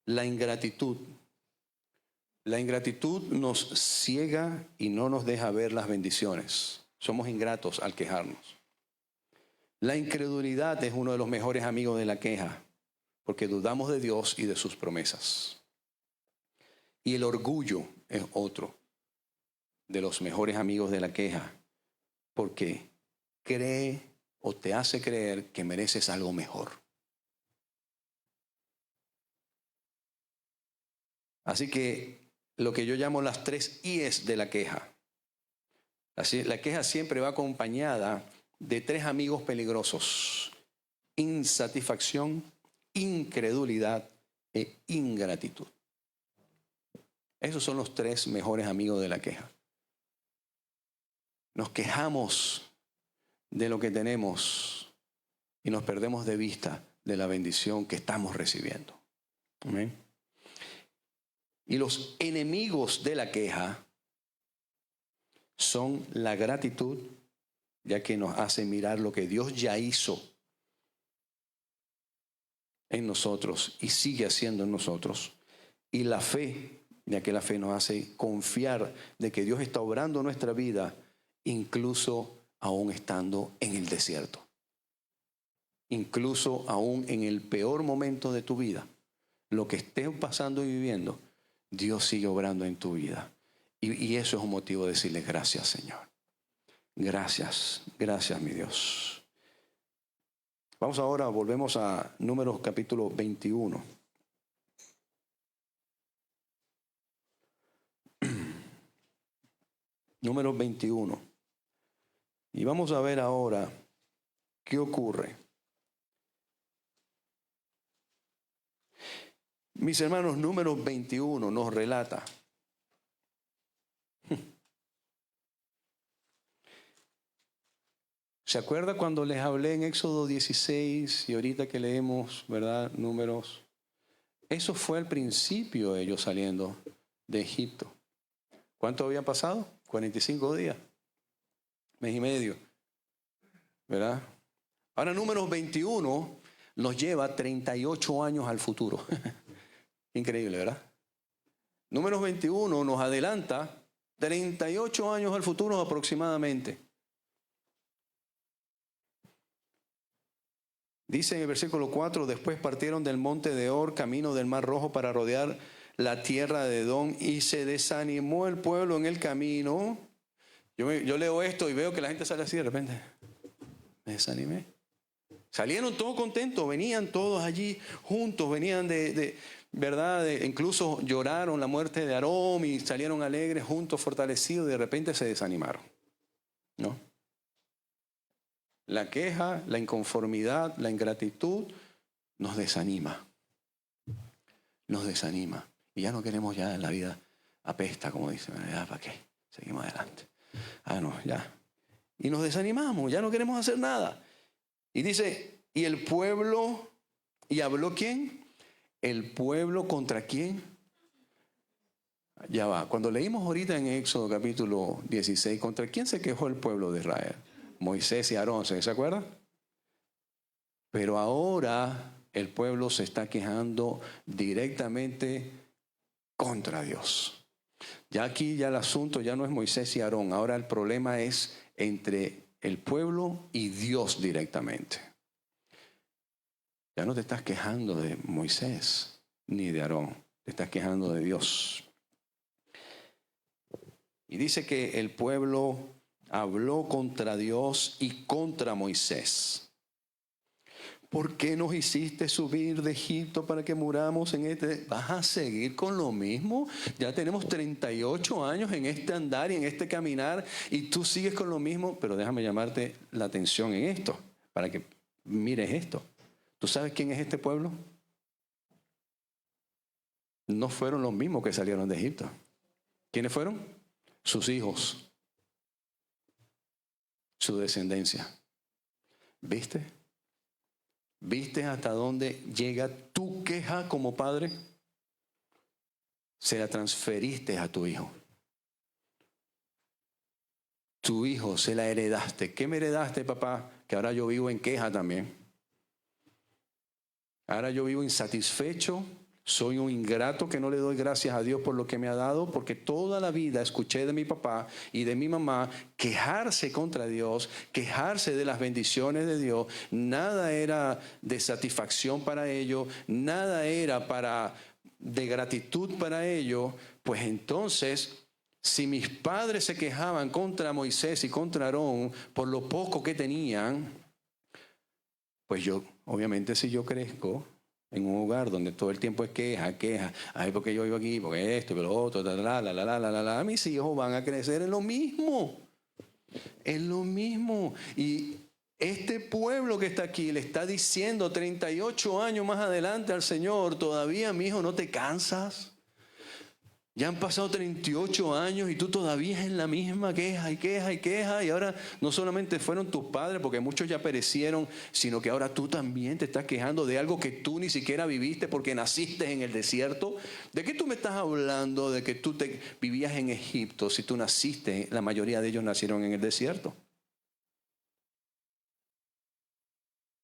La ingratitud. La ingratitud nos ciega y no nos deja ver las bendiciones. Somos ingratos al quejarnos. La incredulidad es uno de los mejores amigos de la queja, porque dudamos de Dios y de sus promesas. Y el orgullo es otro de los mejores amigos de la queja, porque cree o te hace creer que mereces algo mejor. Así que lo que yo llamo las 3 I's de la queja. Así, la queja siempre va acompañada de 3 amigos peligrosos: insatisfacción, incredulidad e ingratitud. Esos son los 3 mejores amigos de la queja. Nos quejamos de lo que tenemos y nos perdemos de vista de la bendición que estamos recibiendo. Amén. Y los enemigos de la queja son la gratitud, ya que nos hace mirar lo que Dios ya hizo en nosotros y sigue haciendo en nosotros. Y la fe, ya que la fe nos hace confiar de que Dios está obrando nuestra vida, incluso aún estando en el desierto. Incluso aún en el peor momento de tu vida, lo que estés pasando y viviendo, Dios sigue obrando en tu vida. Y eso es un motivo de decirle gracias, Señor. Gracias, gracias, mi Dios. Vamos ahora, volvemos a Números capítulo 21. Números 21. Y vamos a ver ahora qué ocurre. Mis hermanos, Números 21 nos relata ¿se acuerda cuando les hablé en Éxodo 16 y ahorita que leemos, verdad, Números? Eso fue al principio de ellos saliendo de Egipto. ¿Cuánto había pasado? 45 días. Mes y medio. ¿Verdad? Ahora Números 21 nos lleva 38 años al futuro. Increíble, ¿verdad? Números 21 nos adelanta 38 años al futuro aproximadamente. Dice en el versículo 4, después partieron del monte de Or, camino del Mar Rojo, para rodear la tierra de Edom, y se desanimó el pueblo en el camino. Yo leo esto y veo que la gente sale así de repente. Me desanimé. Salieron todos contentos, venían todos allí juntos, venían ¿verdad? Incluso lloraron la muerte de Aarón y salieron alegres, juntos, fortalecidos, y de repente se desanimaron. ¿No? La queja, la inconformidad, la ingratitud nos desanima. Nos desanima. Y ya no queremos, ya la vida apesta, como dicen. Ya, ¿para qué? Seguimos adelante. No, ya. Y nos desanimamos, ya no queremos hacer nada. Y dice, ¿y el pueblo? ¿Y habló quién? ¿El pueblo contra quién? Ya va. Cuando leímos ahorita en Éxodo capítulo 16, ¿contra quién se quejó el pueblo de Israel? Moisés y Aarón, ¿se acuerdan? Pero ahora el pueblo se está quejando directamente contra Dios. Ya aquí ya el asunto ya no es Moisés y Aarón, ahora el problema es entre el pueblo y Dios directamente. Ya no te estás quejando de Moisés ni de Aarón, te estás quejando de Dios. Y dice que el pueblo habló contra Dios y contra Moisés. ¿Por qué nos hiciste subir de Egipto para que muramos en este? ¿Vas a seguir con lo mismo? Ya tenemos 38 años en este andar y en este caminar y tú sigues con lo mismo. Pero déjame llamarte la atención en esto, para que mires esto. ¿Tú sabes quién es este pueblo? No fueron los mismos que salieron de Egipto. ¿Quiénes fueron? Sus hijos, su descendencia. ¿Viste? ¿Viste hasta dónde llega tu queja como padre? Se la transferiste a tu hijo. Tu hijo se la heredaste. ¿Qué me heredaste, papá? Que ahora yo vivo en queja también. Ahora yo vivo insatisfecho. Soy un ingrato que no le doy gracias a Dios por lo que me ha dado, porque toda la vida escuché de mi papá y de mi mamá quejarse contra Dios, quejarse de las bendiciones de Dios. Nada era de satisfacción para ellos, nada era de gratitud para ellos. Pues entonces, si mis padres se quejaban contra Moisés y contra Aarón por lo poco que tenían, pues yo, obviamente, si yo crezco en un hogar donde todo el tiempo es queja, ay, porque yo vivo aquí, porque esto, pero lo otro, mis hijos van a crecer en lo mismo. En lo mismo. Y este pueblo que está aquí le está diciendo 38 años más adelante al Señor, todavía, mi hijo, ¿no te cansas? Ya han pasado 38 años y tú todavía en la misma queja y queja y queja. Y ahora no solamente fueron tus padres, porque muchos ya perecieron, sino que ahora tú también te estás quejando de algo que tú ni siquiera viviste porque naciste en el desierto. ¿De qué tú me estás hablando de que tú vivías en Egipto si tú naciste? La mayoría de ellos nacieron en el desierto.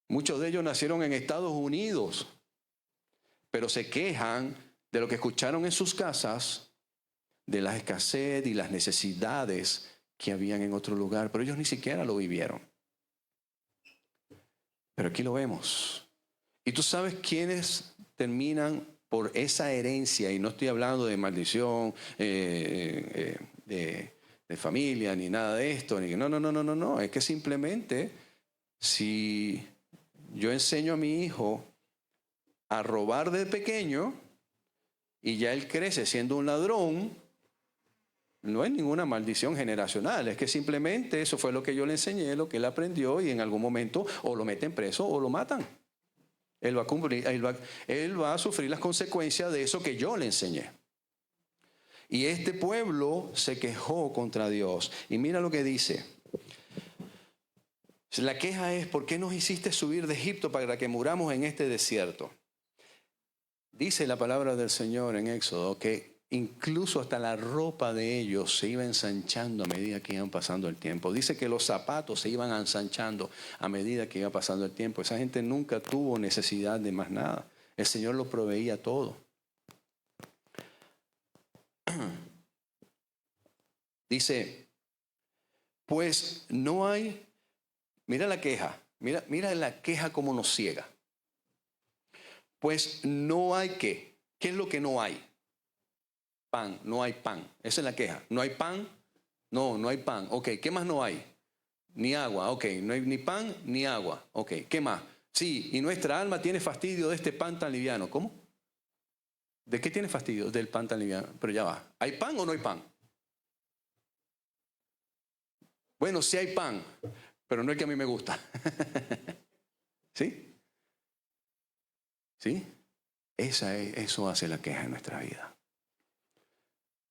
Muchos de ellos nacieron en Estados Unidos, pero se quejan de lo que escucharon en sus casas, de la escasez y las necesidades que habían en otro lugar, pero ellos ni siquiera lo vivieron. Pero aquí lo vemos. Y tú sabes quiénes terminan por esa herencia, y no estoy hablando de maldición, de familia, ni nada de esto, no, es que simplemente si yo enseño a mi hijo a robar de pequeño y ya él crece siendo un ladrón, no es ninguna maldición generacional, es que simplemente eso fue lo que yo le enseñé, lo que él aprendió, y en algún momento o lo meten preso o lo matan. Él va a sufrir las consecuencias de eso que yo le enseñé. Y este pueblo se quejó contra Dios. Y mira lo que dice. La queja es: ¿por qué nos hiciste subir de Egipto para que muramos en este desierto? Dice la palabra del Señor en Éxodo que incluso hasta la ropa de ellos se iba ensanchando a medida que iban pasando el tiempo. Dice que los zapatos se iban ensanchando a medida que iba pasando el tiempo. Esa gente nunca tuvo necesidad de más nada. El Señor lo proveía todo. Dice, pues no hay, mira la queja, mira la queja como nos ciega. Pues no hay ¿qué? ¿Qué es lo que no hay? Pan, no hay pan. Esa es la queja. ¿No hay pan? No hay pan. Ok, ¿qué más no hay? Ni agua. Ok, no hay ni pan ni agua. Ok, ¿qué más? Sí, y nuestra alma tiene fastidio de este pan tan liviano. ¿Cómo? ¿De qué tiene fastidio? Del pan tan liviano. Pero ya va. ¿Hay pan o no hay pan? Bueno, sí hay pan, pero no es que a mí me gusta. ¿Sí? ¿Sí? Eso hace la queja en nuestra vida.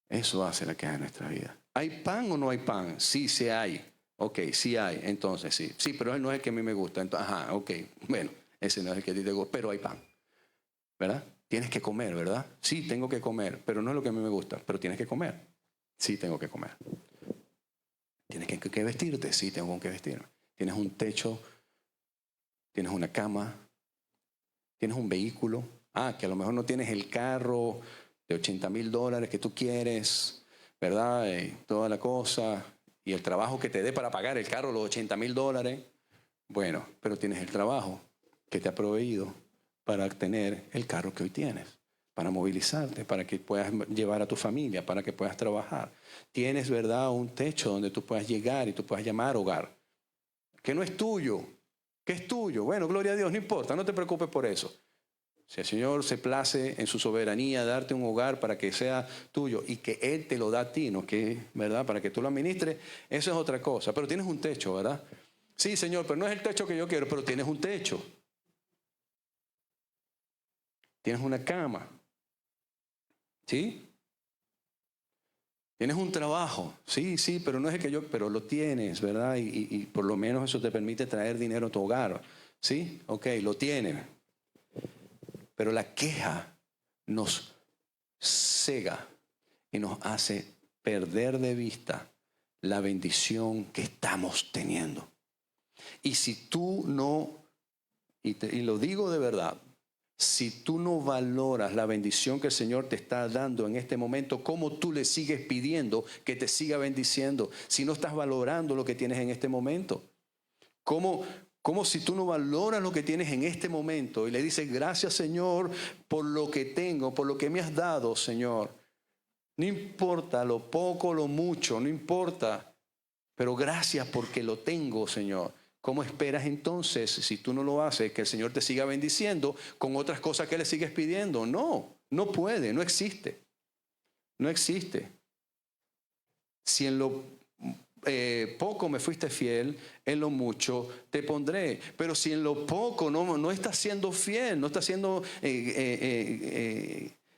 Eso hace la queja en nuestra vida. ¿Hay pan o no hay pan? Sí, sí hay. Ok, sí hay, entonces sí. Sí, pero él no es el que a mí me gusta. Entonces, ajá, ok, bueno, ese no es el que a ti te gusta, pero hay pan. ¿Verdad? Tienes que comer, ¿verdad? Sí, tengo que comer, pero no es lo que a mí me gusta, pero tienes que comer. Sí, tengo que comer. ¿Tienes que vestirte? Sí, tengo que vestirme. ¿Tienes un techo? ¿Tienes una cama? ¿Tienes un vehículo? Ah, que a lo mejor no tienes el carro de $80,000 que tú quieres, ¿verdad? Toda la cosa, y el trabajo que te dé para pagar el carro, los $80,000. Bueno, pero tienes el trabajo que te ha proveído para tener el carro que hoy tienes. para movilizarte, para que puedas llevar a tu familia, para que puedas trabajar. Tienes, ¿verdad?, un techo donde tú puedas llegar y tú puedas llamar hogar. Que no es tuyo, que es tuyo. Bueno, gloria a Dios, no importa, no te preocupes por eso. Si el Señor se place en su soberanía darte un hogar para que sea tuyo y que Él te lo da a ti, ¿no? Que, ¿verdad?, para que tú lo administres, eso es otra cosa. Pero tienes un techo, ¿verdad? Sí, Señor, pero no es el techo que yo quiero, pero tienes un techo. Tienes una cama. ¿Sí? Tienes un trabajo. Sí, sí, pero no es el que yo, pero lo tienes, ¿verdad? Y por lo menos eso te permite traer dinero a tu hogar. ¿Sí? Ok, lo tienes. Pero la queja nos cega y nos hace perder de vista la bendición que estamos teniendo. Y si tú no, y lo digo de verdad, si tú no valoras la bendición que el Señor te está dando en este momento, ¿cómo tú le sigues pidiendo que te siga bendiciendo si no estás valorando lo que tienes en este momento? ¿Cómo si tú no valoras lo que tienes en este momento y le dices, gracias, Señor, por lo que tengo, por lo que me has dado, Señor? No importa lo poco, lo mucho, no importa, pero gracias porque lo tengo, Señor. ¿Cómo esperas entonces, si tú no lo haces, que el Señor te siga bendiciendo con otras cosas que le sigues pidiendo? No, no puede, no existe. No existe. Si en lo poco me fuiste fiel, en lo mucho te pondré. Pero si en lo poco no estás siendo fiel, no estás siendo,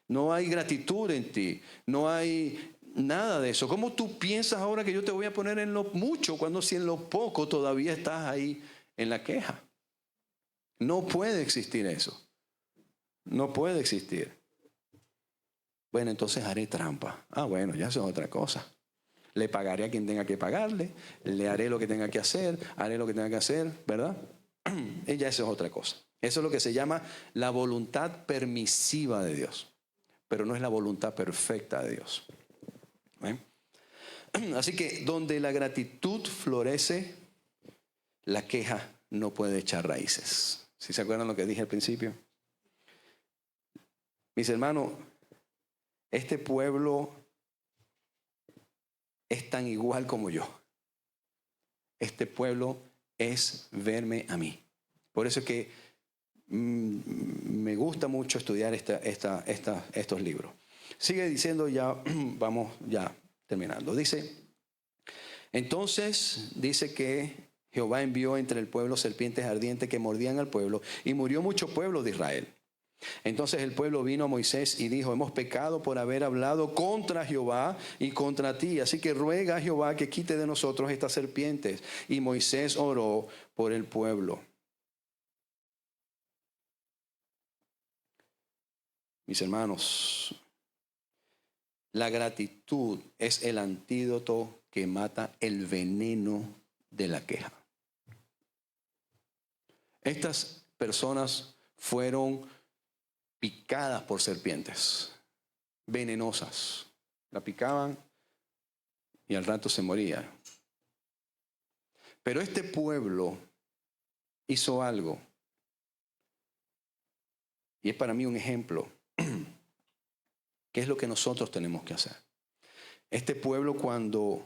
no hay gratitud en ti, no hay nada de eso. ¿Cómo tú piensas ahora que yo te voy a poner en lo mucho cuando si en lo poco todavía estás ahí en la queja? No puede existir eso. No puede existir. Bueno, entonces haré trampa. Ah, bueno, ya eso es otra cosa. Le pagaré a quien tenga que pagarle, le haré lo que tenga que hacer, haré lo que tenga que hacer, ¿verdad? Ella, eso es otra cosa. Eso es lo que se llama la voluntad permisiva de Dios, pero no es la voluntad perfecta de Dios. ¿Eh? Así que donde la gratitud florece, la queja no puede echar raíces. ¿Sí se acuerdan lo que dije al principio? Mis hermanos, este pueblo es tan igual como yo. Este pueblo es verme a mí. Por eso es que me gusta mucho estudiar estos libros. Sigue diciendo, ya vamos ya terminando. Entonces dice que Jehová envió entre el pueblo serpientes ardientes que mordían al pueblo y murió mucho pueblo de Israel. Entonces el pueblo vino a Moisés y dijo, hemos pecado por haber hablado contra Jehová y contra ti. Así que ruega a Jehová que quite de nosotros estas serpientes. Y Moisés oró por el pueblo. Mis hermanos, la gratitud es el antídoto que mata el veneno de la queja. Estas personas fueron picadas por serpientes venenosas. La picaban y al rato se moría. Pero este pueblo hizo algo, y es para mí un ejemplo. ¿Qué es lo que nosotros tenemos que hacer? Este pueblo, cuando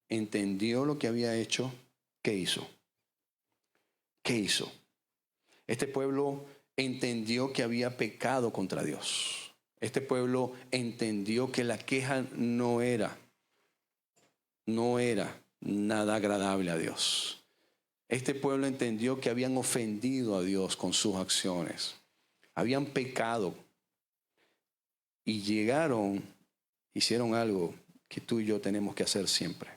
entendió lo que había hecho, ¿qué hizo? ¿Qué hizo? Este pueblo entendió que había pecado contra Dios. Este pueblo entendió que la queja no era nada agradable a Dios. Este pueblo entendió que habían ofendido a Dios con sus acciones. Habían pecado. Y hicieron algo que tú y yo tenemos que hacer siempre.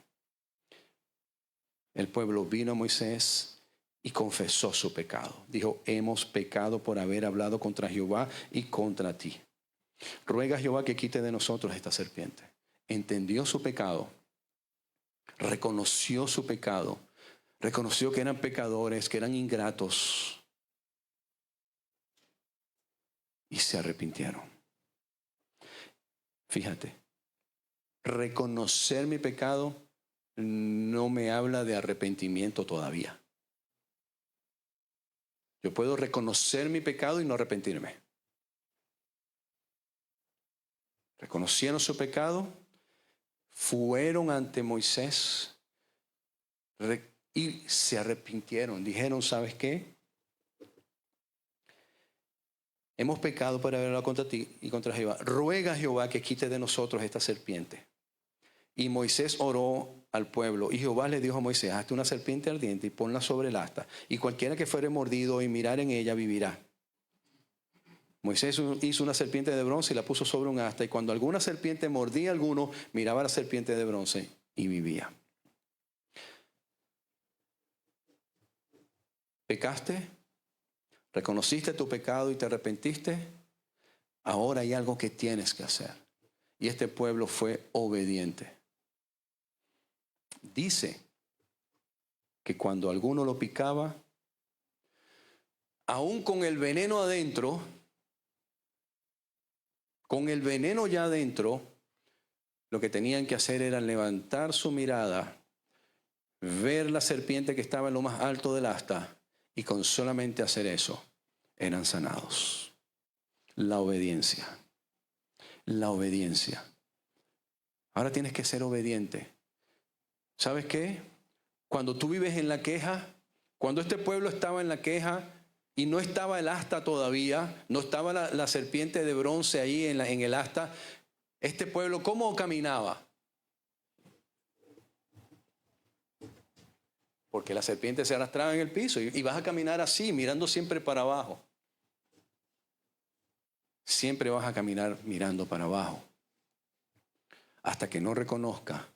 El pueblo vino a Moisés y confesó su pecado. Dijo, hemos pecado por haber hablado contra Jehová y contra ti. Ruega a Jehová que quite de nosotros esta serpiente. Entendió su pecado, reconoció su pecado, reconoció que eran pecadores, que eran ingratos y se arrepintieron. Fíjate, reconocer mi pecado no me habla de arrepentimiento todavía. Yo puedo reconocer mi pecado y no arrepentirme. reconocieron su pecado, fueron ante Moisés y se arrepintieron. Dijeron, ¿sabes qué? Hemos pecado por haber hablado contra ti y contra Jehová. Ruega a Jehová que quite de nosotros esta serpiente. Y Moisés oró al pueblo, y Jehová le dijo a Moisés, hazte una serpiente ardiente y ponla sobre el asta, y cualquiera que fuere mordido y mirar en ella vivirá. Moisés hizo una serpiente de bronce y la puso sobre un asta, y cuando alguna serpiente mordía a alguno, miraba a la serpiente de bronce y vivía. ¿Pecaste? ¿Reconociste tu pecado y te arrepentiste? Ahora hay algo que tienes que hacer. Y este pueblo fue obediente. Dice que cuando alguno lo picaba, aún con el veneno adentro, con el veneno ya adentro, lo que tenían que hacer era levantar su mirada, ver la serpiente que estaba en lo más alto del asta, y con solamente hacer eso, eran sanados. La obediencia. La obediencia. Ahora tienes que ser obediente. ¿Sabes qué? Cuando tú vives en la queja, cuando este pueblo estaba en la queja y no estaba el asta todavía, no estaba la serpiente de bronce ahí en el asta, este pueblo, ¿cómo caminaba? Porque la serpiente se arrastraba en el piso y vas a caminar así, mirando siempre para abajo. Siempre vas a caminar mirando para abajo. Hasta que no reconozca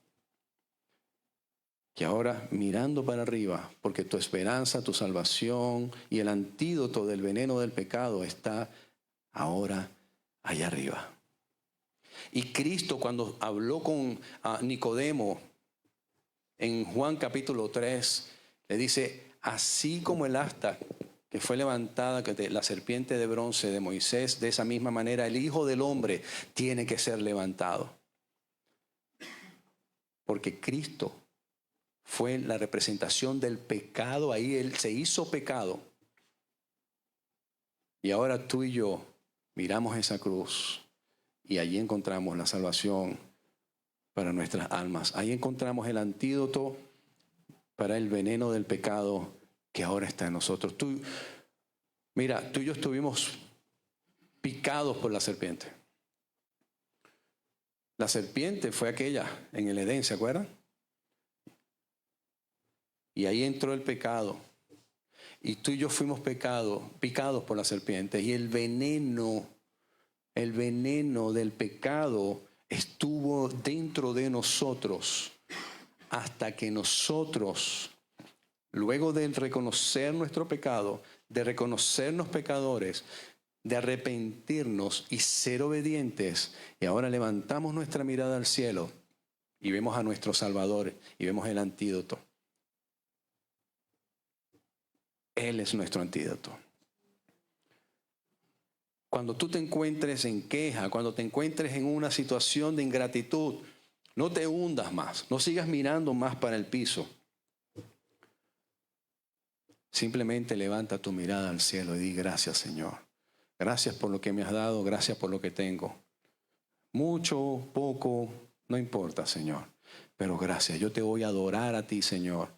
que ahora mirando para arriba, porque tu esperanza, tu salvación y el antídoto del veneno del pecado está ahora allá arriba. Y Cristo, cuando habló con Nicodemo en Juan capítulo 3, le dice, así como el asta que fue levantada, que la serpiente de bronce de Moisés, de esa misma manera el Hijo del Hombre tiene que ser levantado. Porque Cristo fue la representación del pecado, ahí Él se hizo pecado. Y ahora tú y yo miramos esa cruz y allí encontramos la salvación para nuestras almas. Ahí encontramos el antídoto para el veneno del pecado que ahora está en nosotros. Mira, tú y yo estuvimos picados por la serpiente. La serpiente fue aquella en el Edén, ¿se acuerdan? Y ahí entró el pecado. Y tú y yo fuimos picados por la serpiente. Y el veneno del pecado estuvo dentro de nosotros hasta que nosotros, luego de reconocer nuestro pecado, de reconocernos pecadores, de arrepentirnos y ser obedientes, y ahora levantamos nuestra mirada al cielo y vemos a nuestro Salvador y vemos el antídoto. Él es nuestro antídoto. Cuando tú te encuentres en queja, cuando te encuentres en una situación de ingratitud, no te hundas más, no sigas mirando más para el piso. Simplemente levanta tu mirada al cielo y di gracias, Señor. Gracias por lo que me has dado, gracias por lo que tengo. Mucho, poco, no importa, Señor. Pero gracias, yo te voy a adorar a ti, Señor,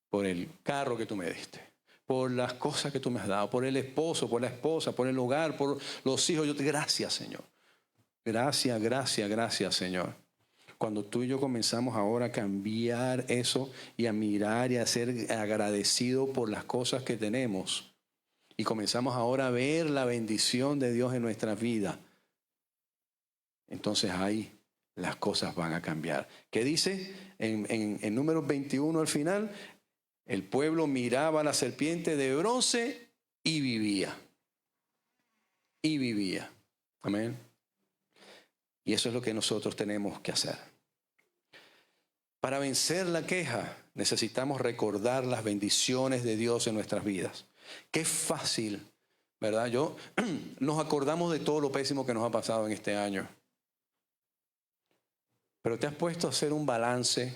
por el carro que tú me diste, por las cosas que tú me has dado, por el esposo, por la esposa, por el hogar, por los hijos. Gracias, Señor. Gracias, gracias, gracias, Señor. Cuando tú y yo comenzamos ahora a cambiar eso y a mirar y a ser agradecidos por las cosas que tenemos, y comenzamos ahora a ver la bendición de Dios en nuestra vida, entonces ahí las cosas van a cambiar. ¿Qué dice en Números 21 al final? El pueblo miraba a la serpiente de bronce y vivía. Y vivía. Amén. Y eso es lo que nosotros tenemos que hacer. Para vencer la queja, necesitamos recordar las bendiciones de Dios en nuestras vidas. Qué fácil, ¿verdad? Nos acordamos de todo lo pésimo que nos ha pasado en este año. Pero ¿te has puesto a hacer un balance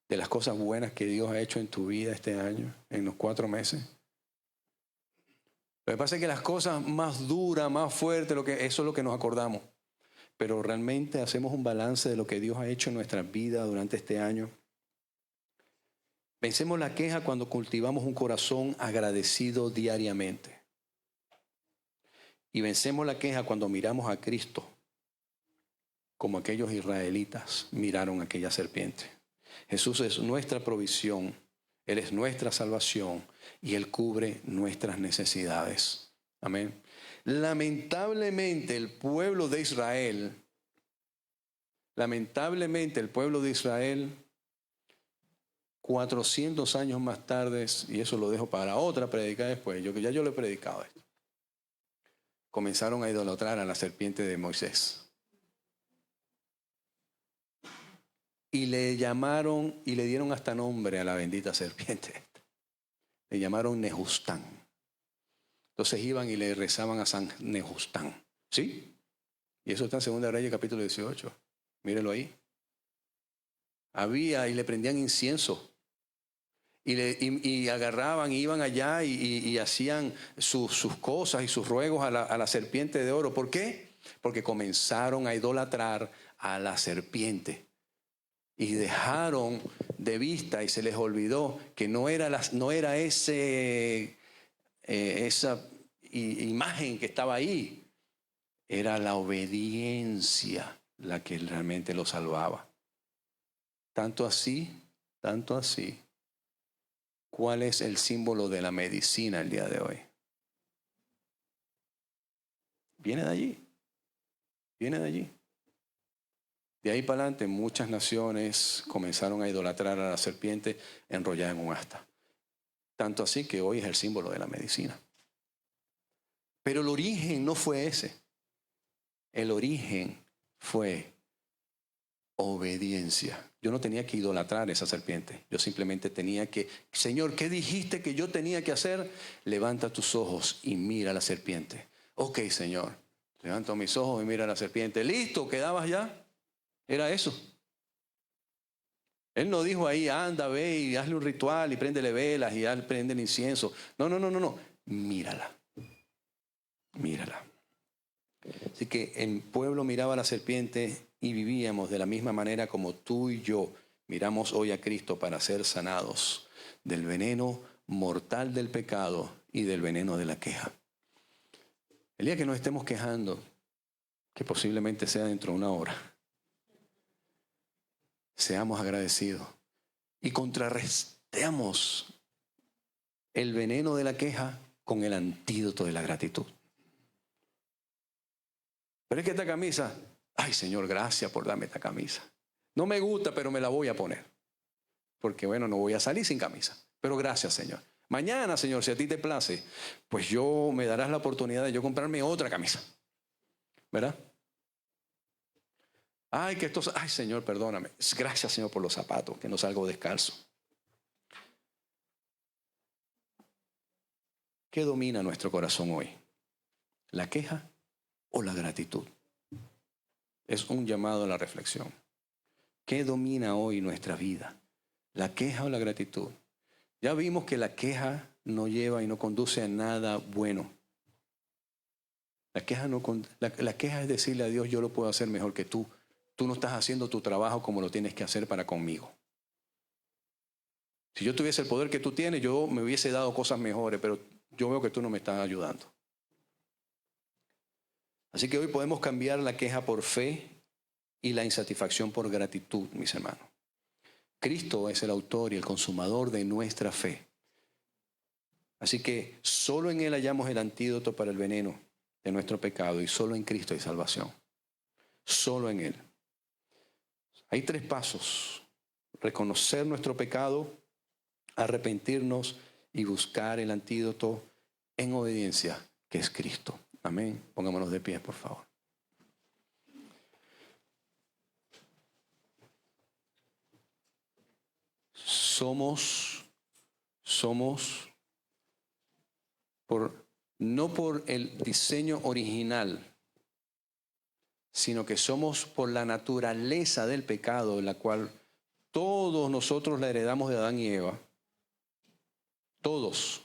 de las cosas buenas que Dios ha hecho en tu vida este año, en los 4 meses? Lo que pasa es que las cosas más duras, más fuertes, eso es lo que nos acordamos. pero realmente hacemos un balance de lo que Dios ha hecho en nuestras vidas durante este año. Vencemos la queja cuando cultivamos un corazón agradecido diariamente. Y vencemos la queja cuando miramos a Cristo como aquellos israelitas miraron a aquella serpiente. Jesús es nuestra provisión, Él es nuestra salvación y Él cubre nuestras necesidades. Amén. Lamentablemente el pueblo de Israel, 400 años más tarde, y eso lo dejo para otra predica después, yo lo he predicado esto, comenzaron a idolatrar a la serpiente de Moisés. Y le llamaron y le dieron hasta nombre a la bendita serpiente. Le llamaron Nehustán. Entonces iban y le rezaban a San Nehustán. ¿Sí? Y eso está en 2 Reyes capítulo 18. Mírenlo ahí. Había y le prendían incienso. Y agarraban, iban allá y hacían sus cosas y sus ruegos a la serpiente de oro. ¿Por qué? Porque comenzaron a idolatrar a la serpiente. Y dejaron de vista y se les olvidó que no era esa imagen que estaba ahí. Era la obediencia la que realmente lo salvaba. Tanto así. ¿Cuál es el símbolo de la medicina el día de hoy? Viene de allí. De ahí para adelante muchas naciones comenzaron a idolatrar a la serpiente enrollada en un asta. Tanto así que hoy es el símbolo de la medicina. Pero el origen no fue ese. El origen fue obediencia. Yo no tenía que idolatrar a esa serpiente. Yo simplemente tenía que, Señor, ¿qué dijiste que yo tenía que hacer? Levanta tus ojos y mira a la serpiente. Ok, Señor. Levanto mis ojos y mira a la serpiente. Listo, ¿quedabas ya? Era eso. Él no dijo ahí, anda, ve y hazle un ritual y préndele velas y prende el incienso. No. Mírala. Así que el pueblo miraba a la serpiente y vivíamos de la misma manera como tú y yo miramos hoy a Cristo para ser sanados del veneno mortal del pecado y del veneno de la queja. El día que nos estemos quejando, que posiblemente sea dentro de una hora, seamos agradecidos y contrarrestemos el veneno de la queja con el antídoto de la gratitud. Pero es que esta camisa, ay Señor, gracias por darme esta camisa. No me gusta, pero me la voy a poner. Porque bueno, no voy a salir sin camisa. Pero gracias, Señor. Mañana, Señor, si a ti te place, pues me darás la oportunidad de yo comprarme otra camisa. ¿Verdad? Ay, Señor, perdóname. Gracias, Señor, por los zapatos, que no salgo descalzo. ¿Qué domina nuestro corazón hoy? ¿La queja o la gratitud? Es un llamado a la reflexión. ¿Qué domina hoy nuestra vida? ¿La queja o la gratitud? Ya vimos que la queja no lleva y no conduce a nada bueno. La queja es decirle a Dios, yo lo puedo hacer mejor que tú. Tú no estás haciendo tu trabajo como lo tienes que hacer para conmigo. Si yo tuviese el poder que tú tienes, yo me hubiese dado cosas mejores, pero yo veo que tú no me estás ayudando. Así que hoy podemos cambiar la queja por fe y la insatisfacción por gratitud, mis hermanos. Cristo es el autor y el consumador de nuestra fe. Así que solo en Él hallamos el antídoto para el veneno de nuestro pecado y solo en Cristo hay salvación. Solo en Él. Hay 3 pasos: reconocer nuestro pecado, arrepentirnos y buscar el antídoto en obediencia, que es Cristo. Amén. Pongámonos de pie, por favor. Somos no por el diseño original, sino que somos por la naturaleza del pecado, la cual todos nosotros la heredamos de Adán y Eva. Todos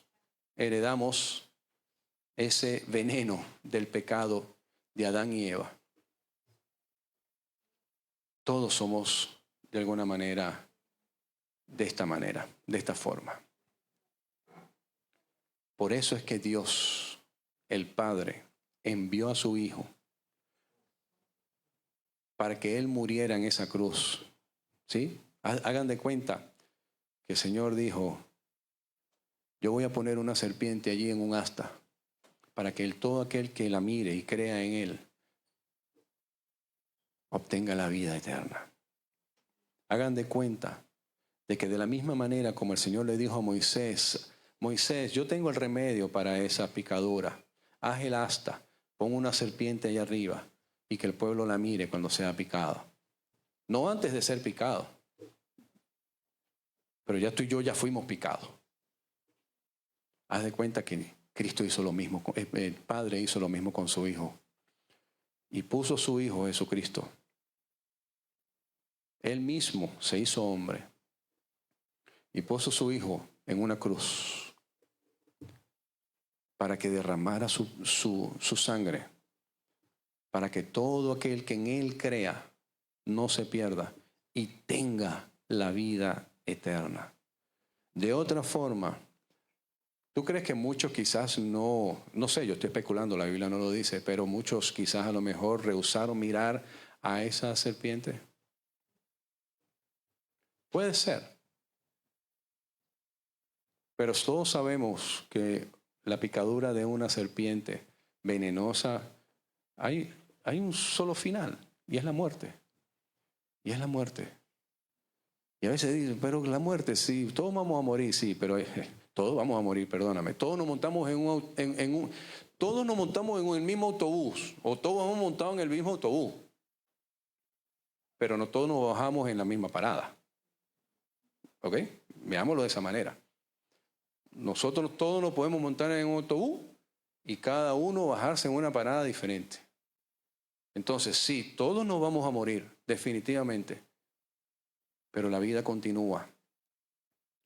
heredamos ese veneno del pecado de Adán y Eva. todos somos de alguna manera, de esta forma. Por eso es que Dios, el Padre, envió a su Hijo para que Él muriera en esa cruz. ¿Sí? Hagan de cuenta que el Señor dijo, yo voy a poner una serpiente allí en un asta para que todo aquel que la mire y crea en Él obtenga la vida eterna. Hagan de cuenta de que de la misma manera como el Señor le dijo a Moisés, Moisés, yo tengo el remedio para esa picadura. Haz el asta, pon una serpiente allá arriba y que el pueblo la mire cuando sea picado. No antes de ser picado. Pero ya tú y yo ya fuimos picados. Haz de cuenta que Cristo hizo lo mismo, el Padre hizo lo mismo con su Hijo. Y puso su Hijo Jesucristo. Él mismo se hizo hombre. Y puso su Hijo en una cruz para que derramara su sangre, para que todo aquel que en Él crea no se pierda y tenga la vida eterna. De otra forma, ¿tú crees que muchos quizás no sé, yo estoy especulando, la Biblia no lo dice, pero muchos quizás a lo mejor rehusaron mirar a esa serpiente? Puede ser. Pero todos sabemos que la picadura de una serpiente venenosa, hay un solo final, y es la muerte. Y es la muerte. Y a veces dicen, pero la muerte, sí, todos vamos a morir, sí, pero todos vamos a morir, perdóname. Todos nos montamos todos nos montamos en el mismo autobús, o todos vamos montados en el mismo autobús, pero no todos nos bajamos en la misma parada. ¿Ok? Veámoslo de esa manera. Nosotros todos nos podemos montar en un autobús y cada uno bajarse en una parada diferente. Entonces, sí, todos nos vamos a morir, definitivamente. Pero la vida continúa.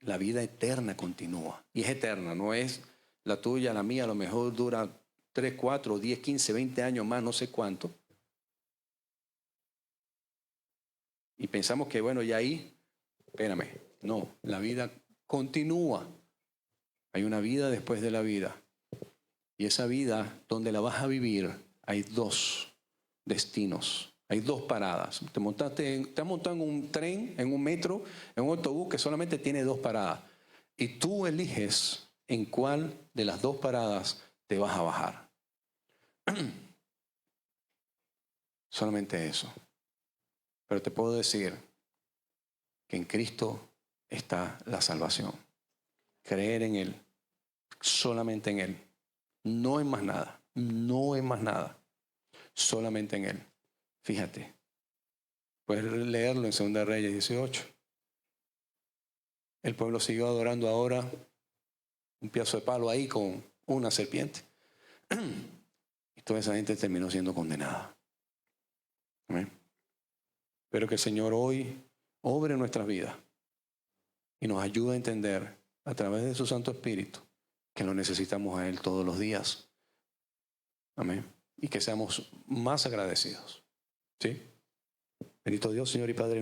La vida eterna continúa. Y es eterna, no es la tuya, la mía, a lo mejor dura 3, 4, 10, 15, 20 años más, no sé cuánto. Y pensamos que, bueno, ya ahí, espérame, no, la vida continúa. Hay una vida después de la vida. Y esa vida, donde la vas a vivir, hay 2 destinos. Hay 2 paradas. Te has montado en un tren, en un metro, en un autobús que solamente tiene 2 paradas. Y tú eliges en cuál de las 2 paradas te vas a bajar. Solamente eso. Pero te puedo decir que en Cristo está la salvación. Creer en Él, solamente en Él. No en más nada, no en más nada. Solamente en Él. Fíjate, puedes leerlo en 2 Reyes 18. El pueblo siguió adorando ahora un pedazo de palo ahí con una serpiente. Y toda esa gente terminó siendo condenada. Amén. Pero que el Señor hoy obre en nuestras vidas y nos ayude a entender a través de su Santo Espíritu que lo necesitamos a Él todos los días. Amén. Y que seamos más agradecidos. ¿Sí? Bendito Dios, Señor y Padre.